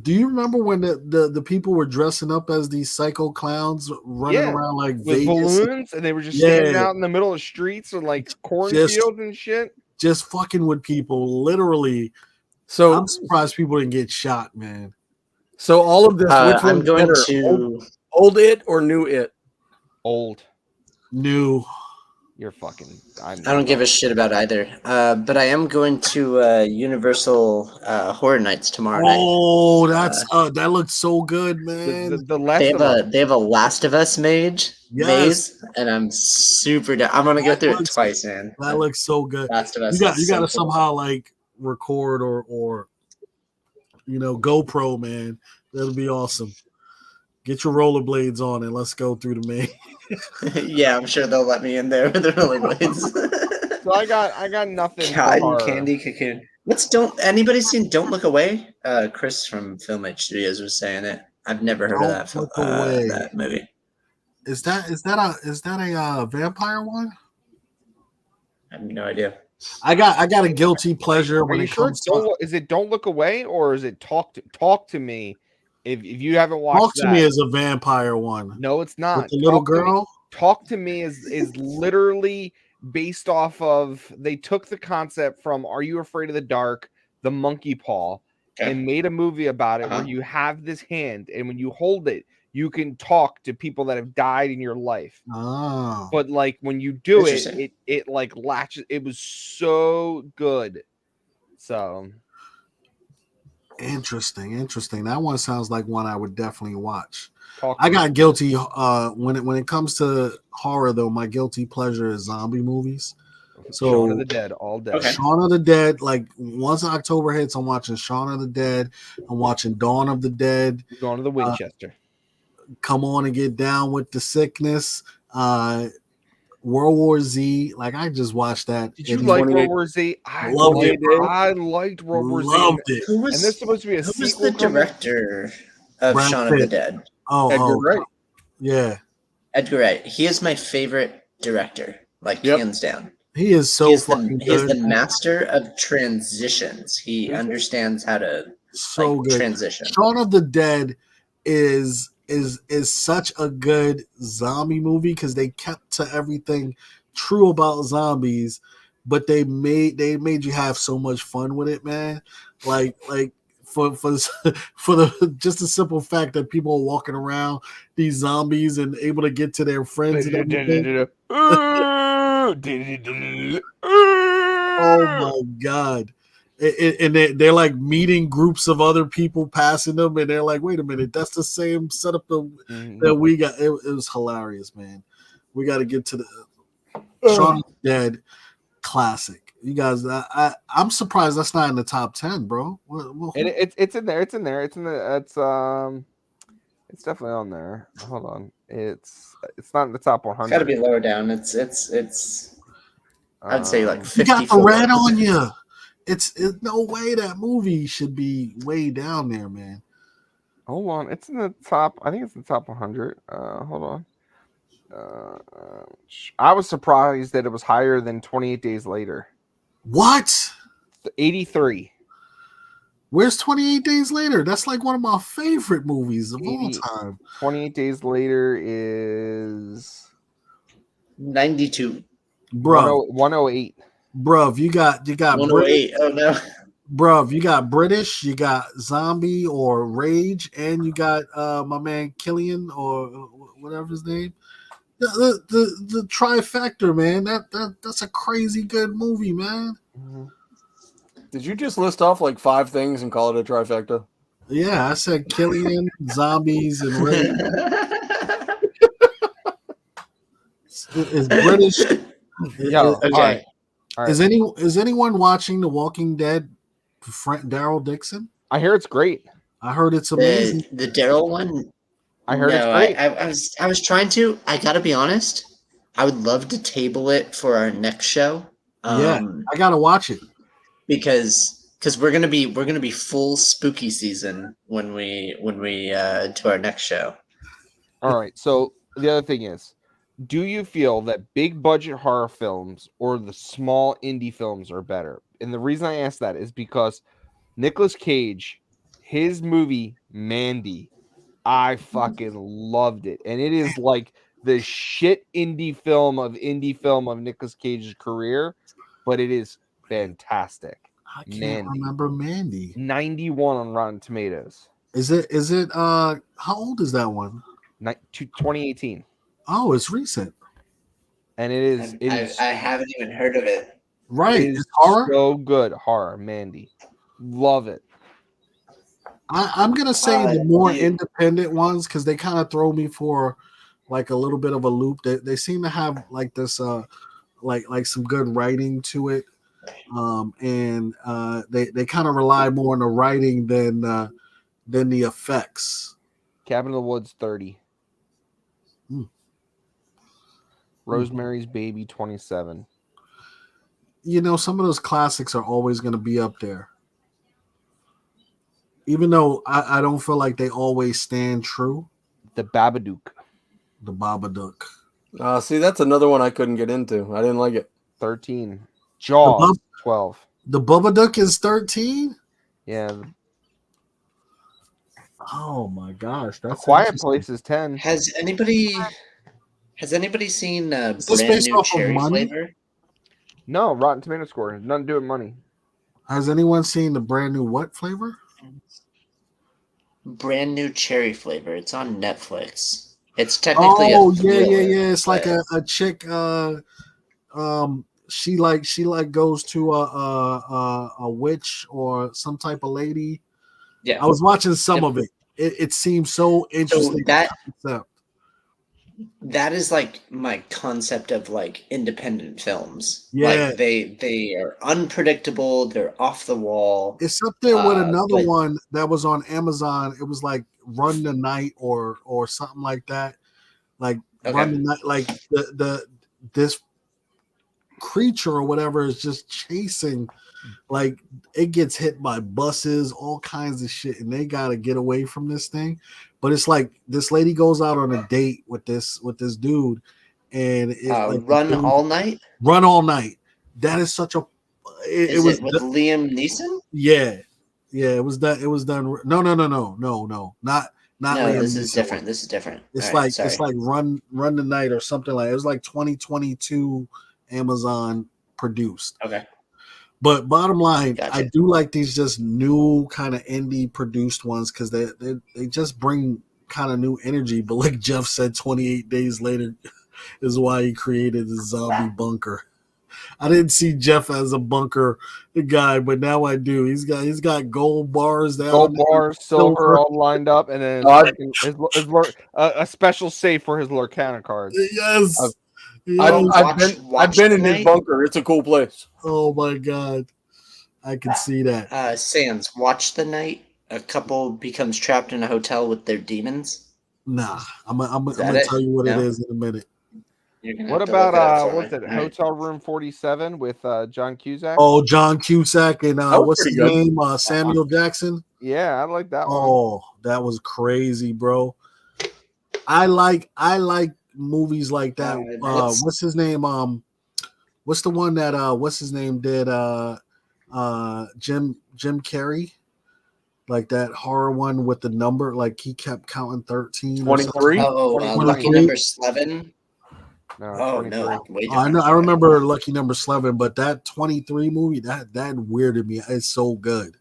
do you remember when the people were dressing up as these psycho clowns running around like with Vegas? Balloons, and they were just standing out in the middle of streets and like cornfields and shit? Just fucking with people, literally. So I'm surprised people didn't get shot, man. So all of this, which I'm one's going better, to old It or New It? Old. New. You're fucking. I don't give a shit about either. But I am going to Universal Horror Nights tomorrow night. Oh, that looks so good, man. The Last They have a Last of Us maze, Yes. and I'm super down. I'm gonna go through it twice, man. That looks so good. Last of Us. You is got to so cool. somehow like record or GoPro, man. That'll be awesome. Get your rollerblades on and let's go through the main. Yeah, I'm sure they'll let me in there with the rollerblades. So I got nothing. Cotton candy cocoon. Anybody seen Don't Look Away? Chris from Film Age Studios was saying it. I've never heard Don't of Look Away. that movie. Is that a vampire one? I have no idea. I got a guilty pleasure Are when you it sure? comes to Is it Don't Look Away or is it Talk to Me? If you haven't watched Talk to that. Me is a vampire one. No, it's not. With the little girl. Talk to Me is literally based off of, they took the concept from Are You Afraid of the Dark, the monkey paw, and made a movie about it where you have this hand, and when you hold it, you can talk to people that have died in your life. Oh. But like when you do it like latches. It was so good. So Interesting. That one sounds like one I would definitely watch. I got guilty when it comes to horror though. My guilty pleasure is zombie movies. So Shaun of the Dead all day. Okay. Shaun of the Dead, like once October hits, I'm watching Shaun of the Dead. I'm watching Dawn of the Dead. Going to the Winchester. Come on and get down with the sickness. World War Z, like I just watched that. Did you like World War Z? I Loved it, bro. I liked World War Z. Loved it. Who And there's supposed to be a who was sequel the coming? director of Brad Shaun Pitt. of the Dead? Edgar Wright. Yeah, Edgar Wright. He is my favorite director, like hands down. he is so He is fucking he is good. the master of transitions. He understands how to So good. transition. Shaun of the Dead is such a good zombie movie because they kept to everything true about zombies, but they made you have so much fun with it, man. Like for the just the simple fact that people are walking around these zombies and able to get to their friends and everything. Oh my god. And they're like meeting groups of other people passing them, and they're like, wait a minute, that's the same setup that we got. It was hilarious, man. We got to get to the Shaun of the Dead classic. You guys, I'm surprised that's not in the top 10, bro. It's in there. It's definitely on there. Hold on. It's not in the top 100. It's got to be lower down. It's I'd say like 54. You got the red on you. It's no way that movie should be way down there, man. Hold on. It's in the top. I think it's in the top 100. Hold on. I was surprised that it was higher than 28 Days Later. What? 83. Where's 28 Days Later? That's like one of my favorite movies of all 80. time. 28 Days Later is 92. Bruv, 108. bruv, you got British, 108. Oh no. bruv, you got British, you got Zombie or Rage, and you got my man Killian or whatever his name. The trifecta, man. That's a crazy good movie, man. Did you just list off like 5 things and call it a trifecta? Yeah, I said Killian, zombies, and Rage. It's British. Yo, Okay. all right. Is anyone watching The Walking Dead? Daryl Dixon. I hear it's great. I heard it's amazing. The Daryl one. I heard it's No, great. I was trying to. I gotta be honest. I would love to table it for our next show. Yeah, I gotta watch it. Because we're gonna be full spooky season when we do our next show. All right. So the other thing is, do you feel that big budget horror films or the small indie films are better? And the reason I ask that is because Nicolas Cage, his movie Mandy, I fucking loved it. And it is like the shit indie film of Nicolas Cage's career, but it is fantastic. I can't remember Mandy. 91 on Rotten Tomatoes. Is it how old is that one? 2018. Oh, it's recent. And it is I haven't even heard of it. Right. It is It's horror. so good. Horror, Mandy. Love it. I'm gonna say the more Yeah. independent ones because they kind of throw me for like a little bit of a loop. They seem to have like this like some good writing to it. And they kind of rely more on the writing than the effects. Cabin in the Woods 30. Rosemary's Baby 27. You know, some of those classics are always going to be up there. Even though I don't feel like they always stand true. The Babadook The Babadook. See, that's another one I couldn't get into. I didn't like it. 13. Jaws The 12. The Babadook is 13? Yeah. Oh my gosh. A That's Quiet interesting. Place is 10. Has anybody seen Is this brand based new off of cherry Money? flavor? No, Rotten Tomato score has nothing to do with money. Has anyone seen the brand new what flavor? Brand new cherry flavor. It's on Netflix. It's technically Oh a yeah, thriller, It's like but- a chick. She goes to a witch or some type of lady. yeah. I was watching some Yep. of it. It seems so interesting. that concept. that is like my concept of like independent films. Yeah. Like they are unpredictable. They're off the wall. It's up there with another but- one that was on Amazon. It was like Run the Night or something like that. Like Okay. Run the Night. Like this creature or whatever is just chasing. Like it gets hit by buses, all kinds of shit, and they gotta get away from this thing. But it's like this lady goes out on a date with this dude, and it, like, Run dude- All Night. Run All Night. That is such a. It Is was it with Liam Neeson? yeah. It was done. It was done. No. Not No, Liam this is Neeson. different. This is different. It's All right, like sorry. it's like Run the Night or something like. It was like 2022 Amazon produced. Okay. But bottom line, Gotcha. I do like these just new kind of indie produced ones because they just bring kind of new energy. But like Jeff said, 28 Days Later is why he created the zombie bunker. I didn't see Jeff as a bunker guy, but now I do. He's got gold bars down Gold there. bar, silver, all lined up, and then a special safe for his Lorcana cards. Yes. Oh, I've been in his tonight? bunker. It's a cool place. Oh my god. I can see that. Sans, Watch the Night. A couple becomes trapped in a hotel with their demons. Nah, I'm Is gonna that tell you what No? it is in a minute. You're gonna What have to look it up about for what's me. it? All right. Hotel Room 47 with John Cusack? Oh, John Cusack and That was what's pretty his good. name? Samuel Jackson. Yeah, I like that one. Oh, that was crazy, bro. I like movies like that. That's- What's his name? What's the one that what's his name did? Jim Carrey. like that horror one with the number, like he kept counting 13. or something. 23? Oh, 23. lucky number 11. No, Oh 23. no, way I different. know. I remember Lucky Number 11, but that 23 movie that weirded me. It's so good.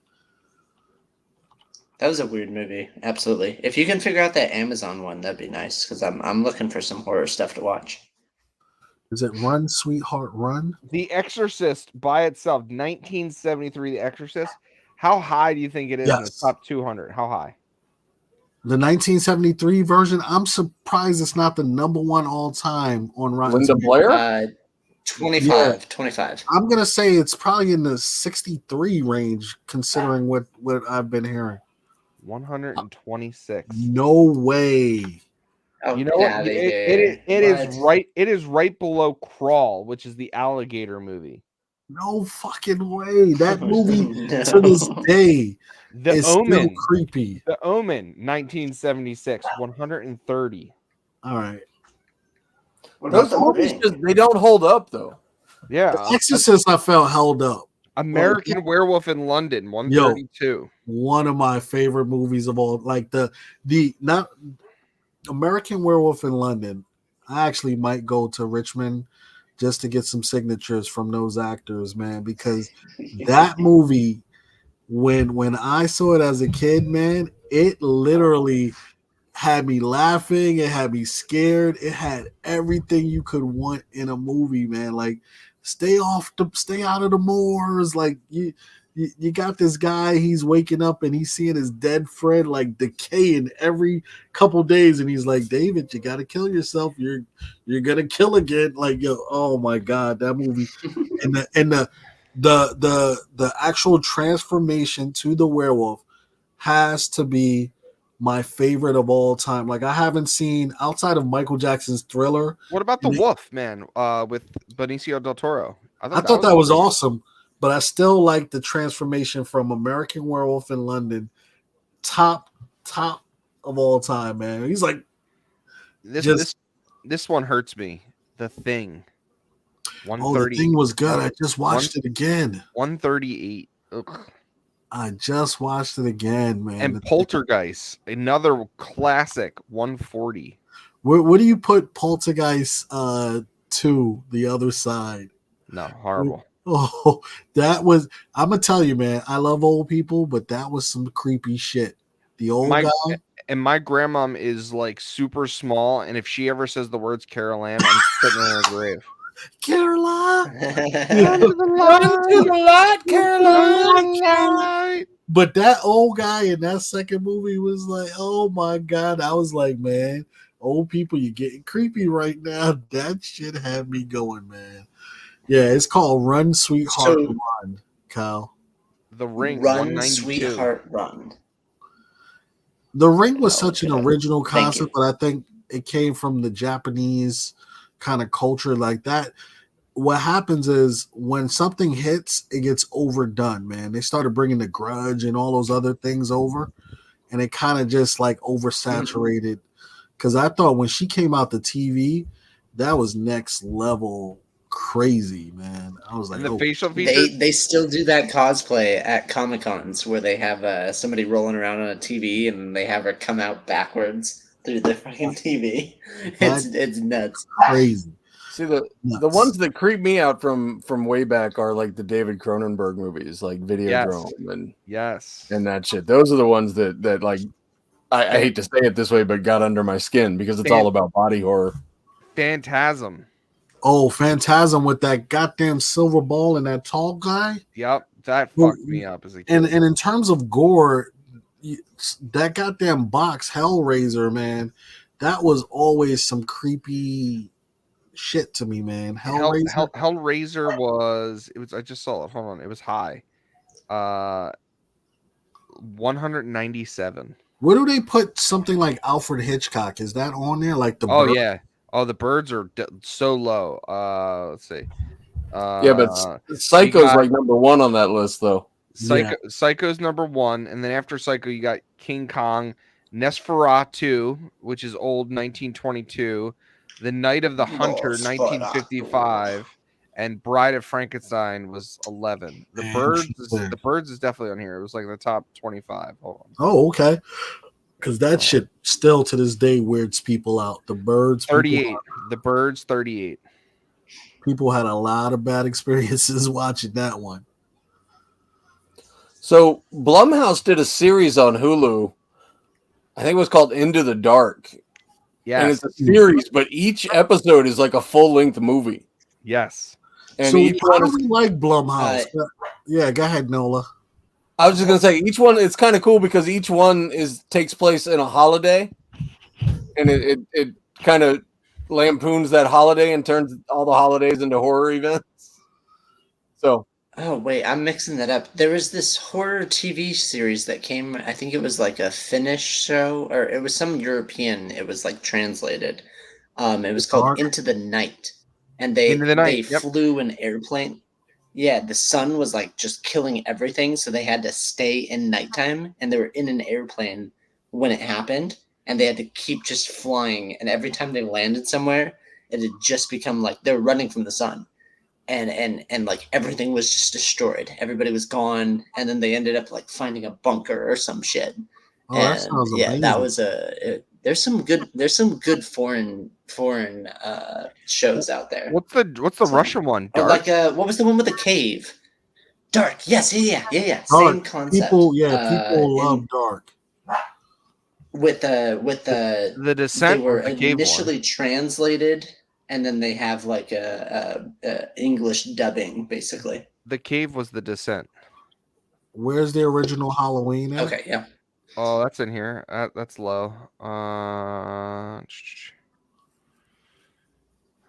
That was a weird movie. Absolutely. If you can figure out that Amazon one, that'd be nice because I'm looking for some horror stuff to watch. Is it Run, Sweetheart, Run? The Exorcist by itself, 1973. The Exorcist. How high do you think it is in the Yes. top 200? How high? The 1973 version. I'm surprised it's not the number one all time on Rotten Linda Tomatoes. Blair? 25. I'm gonna say it's probably in the 63 range, considering what I've been hearing. 126. No way. Oh, You know what? outta It here. is What? right. It is right below Crawl, which is the alligator movie. No fucking way. That movie No. to this day The is Omen. still creepy. The Omen, 1976, 130. All right. What Those about the movies Ring? just, they don't hold up though. Yeah. The Exorcist I felt held up. American Werewolf in London, 132. One of my favorite movies of all, like the not American Werewolf in London. I actually might go to Richmond just to get some signatures from those actors, man, because that movie, when I saw it as a kid, man, it literally had me laughing, it had me scared, it had everything you could want in a movie, man. Like stay out of the moors. Like you got this guy, he's waking up and he's seeing his dead friend like decaying every couple days, and he's like, David, you gotta kill yourself. You're gonna kill again. Like, yo, oh my god, that movie and the actual transformation to the werewolf has to be my favorite of all time. Like I haven't seen outside of Michael Jackson's Thriller. What about the And it- Wolf, man? With Benicio del Toro. I thought that was pretty- awesome, but I still like the transformation from American Werewolf in London. Top of all time, man. He's like, This one hurts me. The Thing. oh, the 130. thing was good. I just watched it again. 138. Ugh. I just watched it again, man. And Poltergeist, another classic, 140. Where do you put Poltergeist to the other side? No, horrible. Oh, that was. I'm gonna tell you, man. I love old people, but that was some creepy shit. The old My- guy. And my grandmom is like super small, and if she ever says the words Carol Ann, I'm sitting in her grave. Caroline. Run to the light, Caroline. But that old guy in that second movie was like, oh my god. I was like, man, old people, you're getting creepy right now. That shit had me going, man. Yeah, it's called Run, Sweetheart, So- Run, Kyle. The Ring, Run, 192. Sweetheart, Run. The Ring was Oh, such an okay. original Thank concept, but I think it came from the Japanese kind of culture like that. What happens is when something hits, it gets overdone, man. They started bringing The Grudge and all those other things over, and it kind of just like oversaturated. Because I thought when she came out the TV, that was next level crazy, man. I was like, And the oh, facial features. They still do that cosplay at Comic Cons where they have somebody rolling around on a TV and they have her come out backwards through the fucking TV. It's nuts. crazy. See the Nuts. ones that creep me out from way back are like the David Cronenberg movies, like Videodrome Yes. and that shit. Those are the ones that like I hate to say it this way, but got under my skin because it's all about body horror. Phantasm. Oh, Phantasm with that goddamn silver ball and that tall guy. Yep. That Well, fucked me up as a kid. And in terms of gore, that goddamn box Hellraiser, man, that was always some creepy shit to me, man. Hellraiser. Hellraiser was I just saw it. Hold on. It was high. 197. Where do they put something like Alfred Hitchcock? Is that on there? Like the Oh bird? yeah. Oh, the birds are so low. Let's see. Yeah, but Psycho's got- like number one on that list, though. Psycho's number one, and then after Psycho, you got King Kong, Nosferatu, which is old, 1922, The Night of the Hunter, Nosferatu. 1955, and Bride of Frankenstein was 11. Interesting. The Birds is definitely on here. It was like in the top 25. Hold on. Oh, okay. Because that shit still to this day weirds people out. The Birds, 38. The Birds 38. people had a lot of bad experiences watching that one. So Blumhouse did a series on Hulu. I think it was called Into the Dark. Yes. And it's a series, but each episode is like a full-length movie. Yes. And So each why one do is, we like Blumhouse? Yeah, go ahead, Nola. I was just gonna say each one. It's kind of cool because each one takes place in a holiday, and it kind of lampoons that holiday and turns all the holidays into horror events. So Oh wait, I'm mixing that up. There was this horror TV series that came. I think it was like a Finnish show, or it was some European. It was like translated. It was called Dark? Into the Night, and they Into the Night, they yep. flew an airplane. Yeah, the sun was like just killing everything, so they had to stay in nighttime, and they were in an airplane when it happened, and they had to keep just flying. And every time they landed somewhere, it had just become like they were running from the sun. And like everything was just destroyed. Everybody was gone, and then they ended up like finding a bunker or some shit. Oh, that And sounds yeah, amazing. that was there's some good foreign shows out there. What's the Russian one? Oh, Dark? like what was the one with the cave? Dark. Yes, yeah. Dark. Same concept. People love Dark. with the The Descent they were or the Cave initially translated, and then they have like a English dubbing, basically. The Cave was The Descent. Where's the original Halloween at? Okay, yeah. Oh, that's in here. That's low.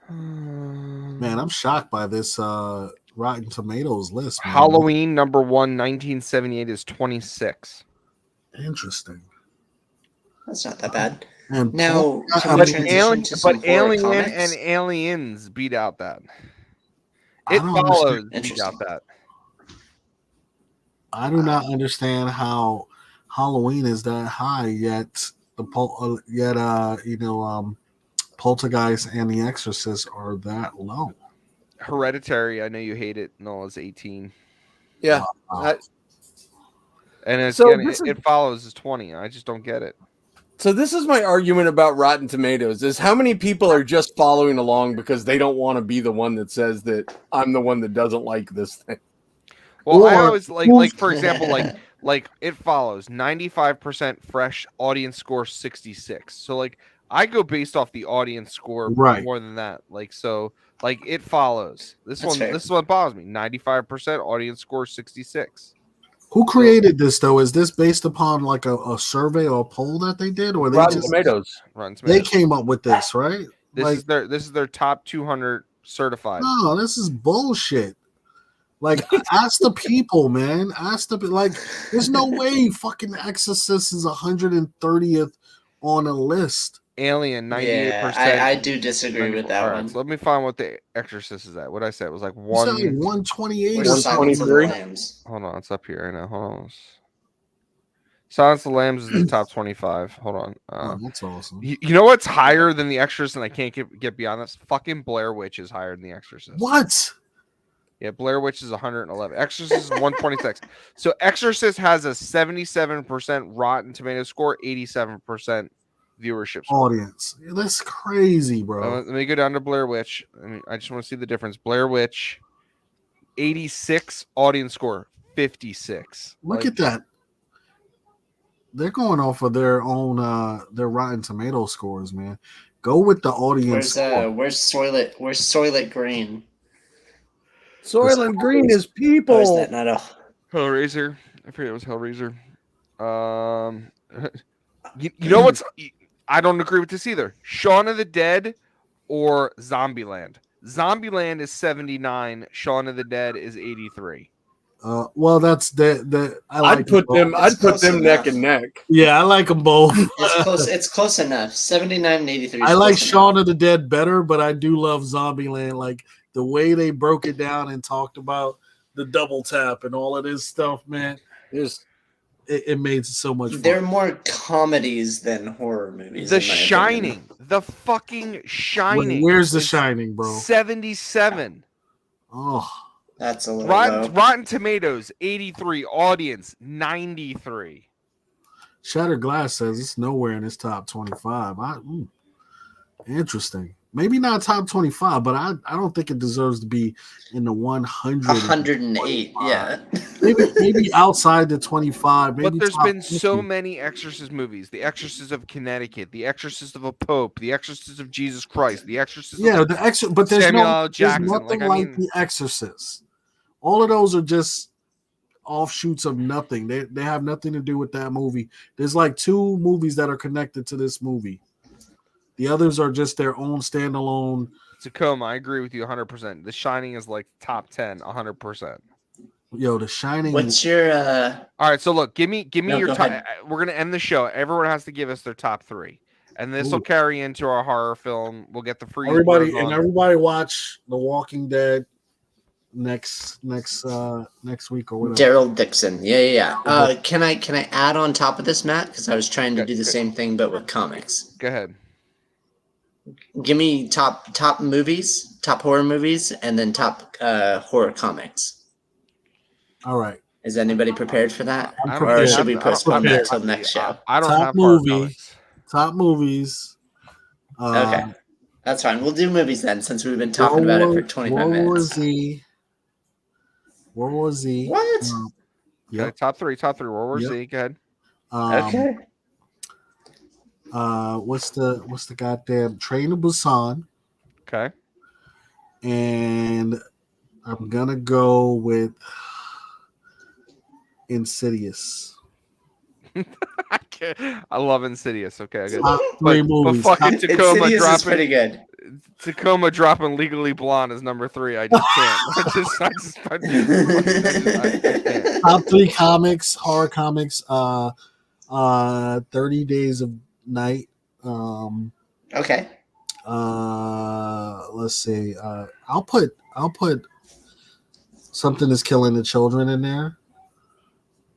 Man, I'm shocked by this Rotten Tomatoes list. Man. Halloween number 1, 1978 is 26. Interesting. That's not that bad. And Now, I can we mean, transition to some horror Alien comics? and Aliens beat out that. I It don't follows understand. beat out that. I do not understand how Halloween is that high, yet Poltergeist and The Exorcist are that low. Hereditary, I know you hate it. No, it's 18. yeah, Wow. And it's So again, this is- it follows is 20. I just don't get it. So this is my argument about Rotten Tomatoes: is how many people are just following along because they don't want to be the one that says that I'm the one that doesn't like this thing. Well, I Or- always like for example, like it follows 95% fresh, audience score 66. So like I go based off the audience score Right. more than that. Like so like it follows. This That's fair. this is what bothers me. 95% audience score 66. Who created this though? Is this based upon like a survey or a poll that they did, or they Rotten just Tomatoes. Rotten they Tomatoes. came up with this, right? This is their top 200 certified. No, this is bullshit. Like, ask the people, man. There's no way fucking Exorcist is 130th on a list. Alien 98%. Yeah, I do disagree with that All right, one. so let me find what the Exorcist is at. What I said it was like You said like 1. 128 Where's or Silence of the 123? Lambs? Hold on, it's up here. I know. Hold on. Silence of the Lambs is the top 25. Hold on. Oh, that's awesome. You know what's higher than The Exorcist, and I can't get beyond this? Fucking Blair Witch is higher than The Exorcist. What? Yeah, Blair Witch is 111. Exorcist is 126. So Exorcist has a 77% Rotten Tomato score, 87% viewership score. Audience. That's crazy, bro. Let me go down to Blair Witch. I just want to see the difference. Blair Witch, 86 audience score, 56. Look Like, at that. They're going off of their own their Rotten Tomato scores, man. Go with the audience score. Where's Soylent Green? Soylent Green is Oh, people. is that not a Hellraiser. I forget it was Hellraiser. You know what's? I don't agree with this either. Shaun of the Dead or Zombieland. Zombieland is 79. Shaun of the Dead is 83. Well, that's the I like I'd put them. That's I'd put close them neck enough. and neck. Yeah, I like them both. It's close. It's close enough. 79 and 83. I like Shaun of the Dead better, but I do love Zombieland. Like the way they broke it down and talked about the double tap and all of this stuff, man. Just It made so much fun. They're more comedies than horror movies. The in my opinion. Shining. The fucking Shining. Where's The is Shining, bro? 77. Oh, That's a little low. Rotten Tomatoes 83, audience 93. Shattered Glass says it's nowhere in his top 25. Interesting. Maybe not top 25, but I don't think it deserves to be in the 100. 108. Yeah. maybe outside the 25. Maybe But there's top been so 50. many Exorcist movies: The Exorcist of Connecticut, The Exorcist of a Pope, The Exorcist of Jesus Christ, The Exorcist. Yeah, of but there's Samuel L. there's Jackson. nothing like The Exorcist. All of those are just offshoots of nothing. They have nothing to do with that movie. There's like 2 movies that are connected to this movie. The others are just their own standalone. Tacoma, I agree with you 100%. The Shining is like top 10, 100%. Yo, The Shining. What's your All right, so look, give me No, your go top. ahead. We're gonna end the show. Everyone has to give us their top 3, and this will Ooh. carry into our horror film. We'll get the free. everybody watch The Walking Dead next week or whatever. Daryl Dixon? Yeah. Can I add on top of this, Matt? Because I was trying to do the same thing, but with comics. Go ahead. Give me top movies, top horror movies, and then top horror comics. All right. Is anybody prepared for that? I'm I Or prepared. should we I don't postpone have that the- till next show? I don't Top have horror movie. comics. Top movies. Okay. That's fine. We'll do movies then, since we've been talking about it for 25 World War minutes. Z. World War Z. What? Okay, Yep. top three. World War Yep. Z. Go ahead. Okay. What's the goddamn Train to Busan? Okay. And I'm gonna go with Insidious. I can't. I love Insidious. Okay, good. Top 3 movies. But fucking Top- Tacoma Insidious is pretty dropping good. Tacoma dropping Legally Blonde is number 3. I just can't. I can't. top 3 comics, horror comics. 30 Days of Night. Okay. Let's see. I'll put Something Is Killing the Children in there,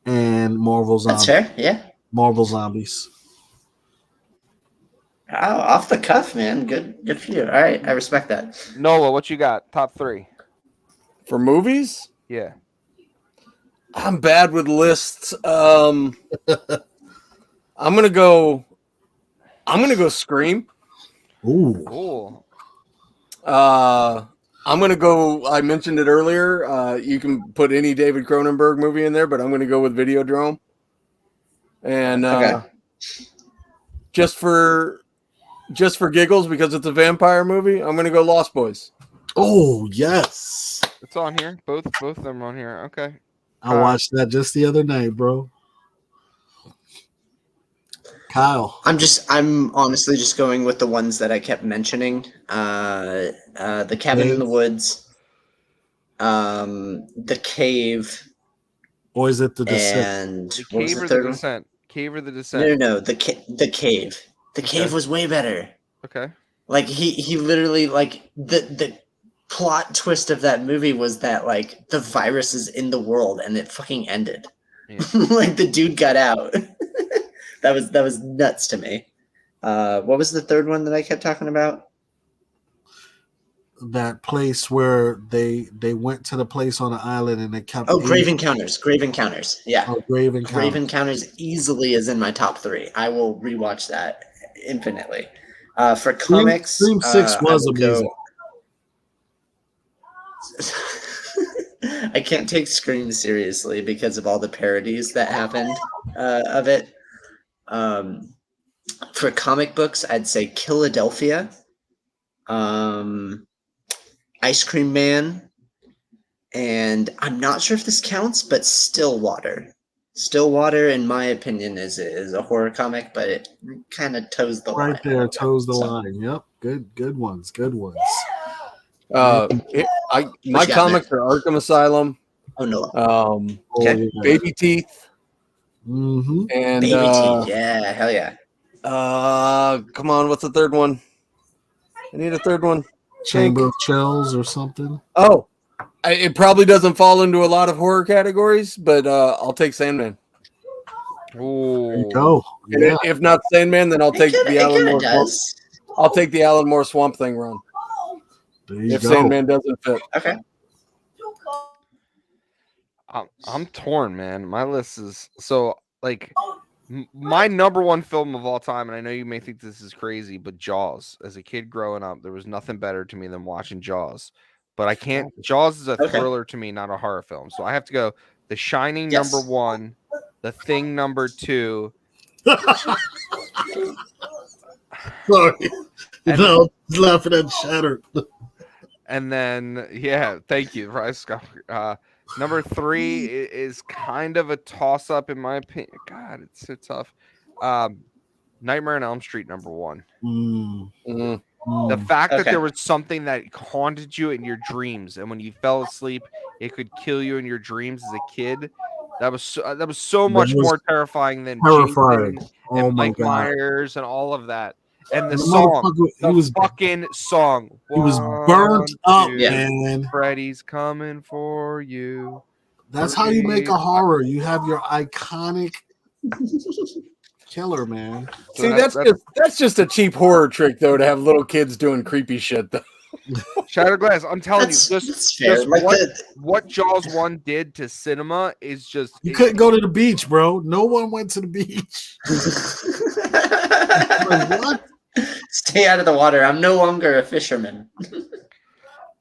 and Marvel That's Zombies. fair. Yeah. Marvel Zombies. Oh, off the cuff, man. Good for you. All right. I respect that. Nola, what you got? Top 3. For movies, Yeah. I'm bad with lists. I'm gonna go Scream. Ooh. Cool. I'm gonna go. I mentioned it earlier. You can put any David Cronenberg movie in there, but I'm gonna go with Videodrome. And Okay. just for giggles, because it's a vampire movie, I'm gonna go Lost Boys. Oh yes. It's on here. Both of them are on here. Okay. I watched that just the other night, bro. Kyle. I'm honestly just going with the ones that I kept mentioning. The Cabin in the Woods, The Cave, Or is it The Descent? and The what was Cave the or third the one? Descent? Cave or the Descent? No, the Cave. The Cave Okay. was way better. Okay. Like he literally, like, the plot twist of that movie was that, like, the virus is in the world and it fucking ended. Yeah. Like, the dude got out. that was nuts to me. What was the third one that I kept talking about? That place where they went to the place on the island and they kept. Oh, Grave Encounters. Grave Encounters. Yeah. Oh, Grave Encounters. Grave Encounters easily is in my top 3. I will rewatch that infinitely. For comics, Scream 6 I was will go- amazing. I can't take Scream seriously because of all the parodies that happened of it. For comic books, I'd say Philadelphia, Ice Cream Man, and I'm not sure if this counts, but Stillwater. Stillwater, in my opinion, is a horror comic, but it kind of toes the line. Right there, toes the So- line. Yep, good ones, good ones. My you got, comics are Arkham Asylum, Oh no, Oh, Okay. yeah. Baby Teeth, Mm-hmm. and Baby Teeth. Yeah, hell yeah. come on, what's the third one? I need a third one. Chamber of Chills or something. Oh, it probably doesn't fall into a lot of horror categories, but I'll take Sandman. There Ooh. you go. And Yeah. if not Sandman, then I'll take It the Alan kinda Moore. does. I'll take the Alan Moore Swamp Thing run There you if go. Sandman doesn't fit. Okay. I'm torn, man. My list is so like my number one film of all time, and I know you may think this is crazy, but Jaws. As a kid growing up, there was nothing better to me than watching Jaws. But I can't. Jaws is a Okay. thriller to me, not a horror film. So I have to go The Shining Yes. number 1, The Thing number 2. Sorry. And- No, laughing at Shattered. And then, yeah, thank you, Rise Skywalker. Number 3 is kind of a toss up in my opinion. God, it's so tough. Nightmare on Elm Street number 1. Mm, Mhm. The mm. fact that Okay. there was something that haunted you in your dreams, and when you fell asleep, it could kill you in your dreams as a kid. That was so much was more terrifying than terrifying. Jason Oh and my Mike god. Myers and all of that. And the The song, motherfucker, the he was fucking song. burnt up, two, Yeah. man. Freddy's coming for you. That's how you make a Breathe. horror. You have your iconic killer, man. So See, that's just a cheap horror trick, though, to have little kids doing creepy shit. Though. Shattered Glass. I'm telling That's, you, that's fair. just Like what Jaws 1 did to cinema is just You couldn't go to the beach, bro. No one went to the beach. Like, what? Stay out of the water. I'm no longer a fisherman.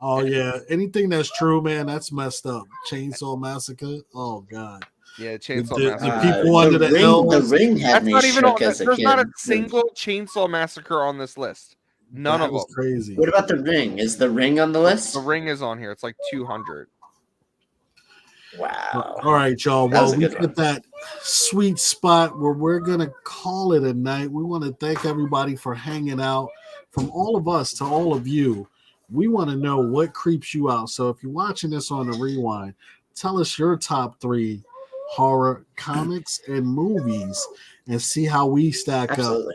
Oh yeah, anything that's true, man, that's messed up. Chainsaw Massacre. Oh god. yeah, Chainsaw The Massacre. people under the hill The was- ring had That's me not even on. shook as a There's kid. not a single Chainsaw Massacre on this list. None that of was them. crazy. What about the ring? Is the ring on the list? The Ring is on here. It's like 200. Wow. All right, y'all. That was Well, a we good hit that sweet spot where we're gonna call it a night. We want to thank everybody for hanging out. From all of us to all of you, we want to know what creeps you out. So if you're watching this on the rewind, tell us your top 3 horror comics and movies, and see how we stack up. Absolutely.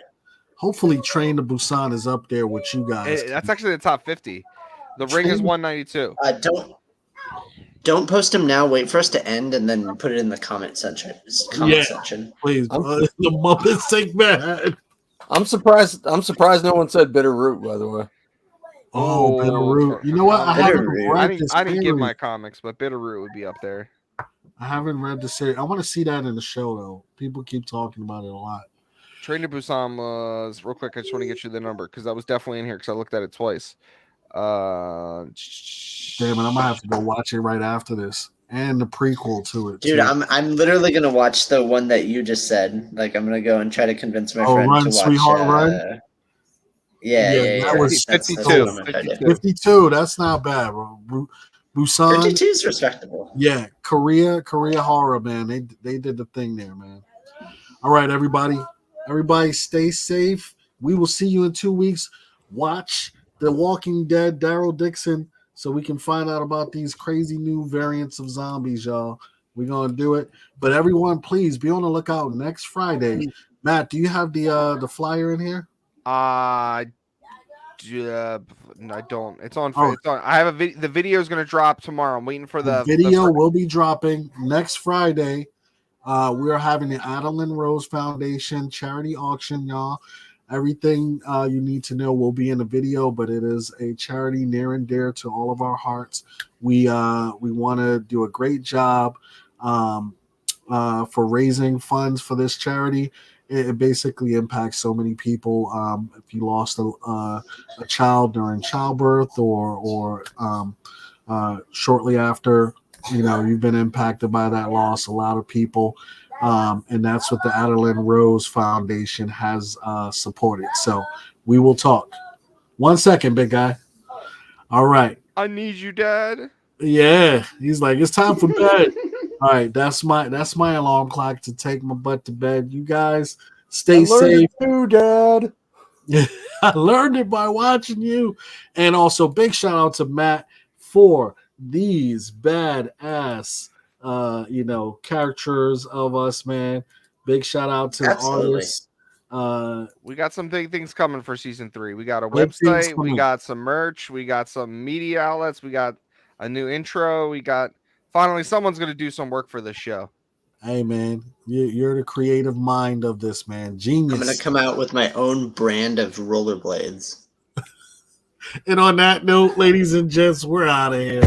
Hopefully, Train to Busan is up there with you guys. That's actually the top 50. The Ring is 192. Don't post them now. Wait for us to end and then put it in the comment section. Yeah. Section. Please, the Muppets take bad. I'm surprised no one said Bitter Root, by the way. Oh, Bitterroot. You know what? I haven't Bitterroot. read this I didn't give series. my comics, but Bitterroot would be up there. I haven't read the series. I want to see that in the show, though. People keep talking about it a lot. Train to Busan was real quick. I just want to get you the number because that was definitely in here because I looked at it twice. Damn it, I'm gonna have to go watch it right after this, and the prequel to it. Dude, too. I'm literally gonna watch the one that you just said. Like I'm gonna go and try to convince my Oh, friend Run, to watch. Sweetheart, Run? Yeah. that was That's 52. what I'm gonna try to do. 52. That's not bad, bro. Busan. 52 is respectable. Yeah, Korea horror, man. They did the thing there, man. All right, everybody. Everybody stay safe. We will see you in 2 weeks. Watch The Walking Dead, Daryl Dixon, so we can find out about these crazy new variants of zombies, y'all. We're gonna do it. But everyone, please be on the lookout next Friday. Matt, do you have the flyer in here? No, I don't. It's on. Oh. It's on. I have a video. The video is going to drop tomorrow. I'm waiting for The video will be dropping next Friday. We're having the Adeline Rose Foundation charity auction, y'all. Everything you need to know will be in the video, but it is a charity near and dear to all of our hearts. We want to do a great job for raising funds for this charity. It basically impacts so many people. If you lost a child during childbirth or shortly after, you've been impacted by that loss. A lot of people, and that's what the Adeline Rose Foundation has supported. So we will talk. 1 second, big guy. All right. I need you, Dad. Yeah, he's like, it's time for bed. All right, that's my alarm clock to take my butt to bed. You guys stay safe. Too, Dad. I learned it by watching you. And also, big shout out to Matt for these badass, caricatures of us, man. Big shout out to Absolutely. the artists. We got some big things coming for season 3. We got a Big things website. We coming. got some merch. We got some media outlets. We got a new intro. We got finally someone's going to do some work for this show. Hey, man, you're the creative mind of this, man. Genius. I'm gonna come out with my own brand of rollerblades. And on that note, ladies and gents, we're out of here.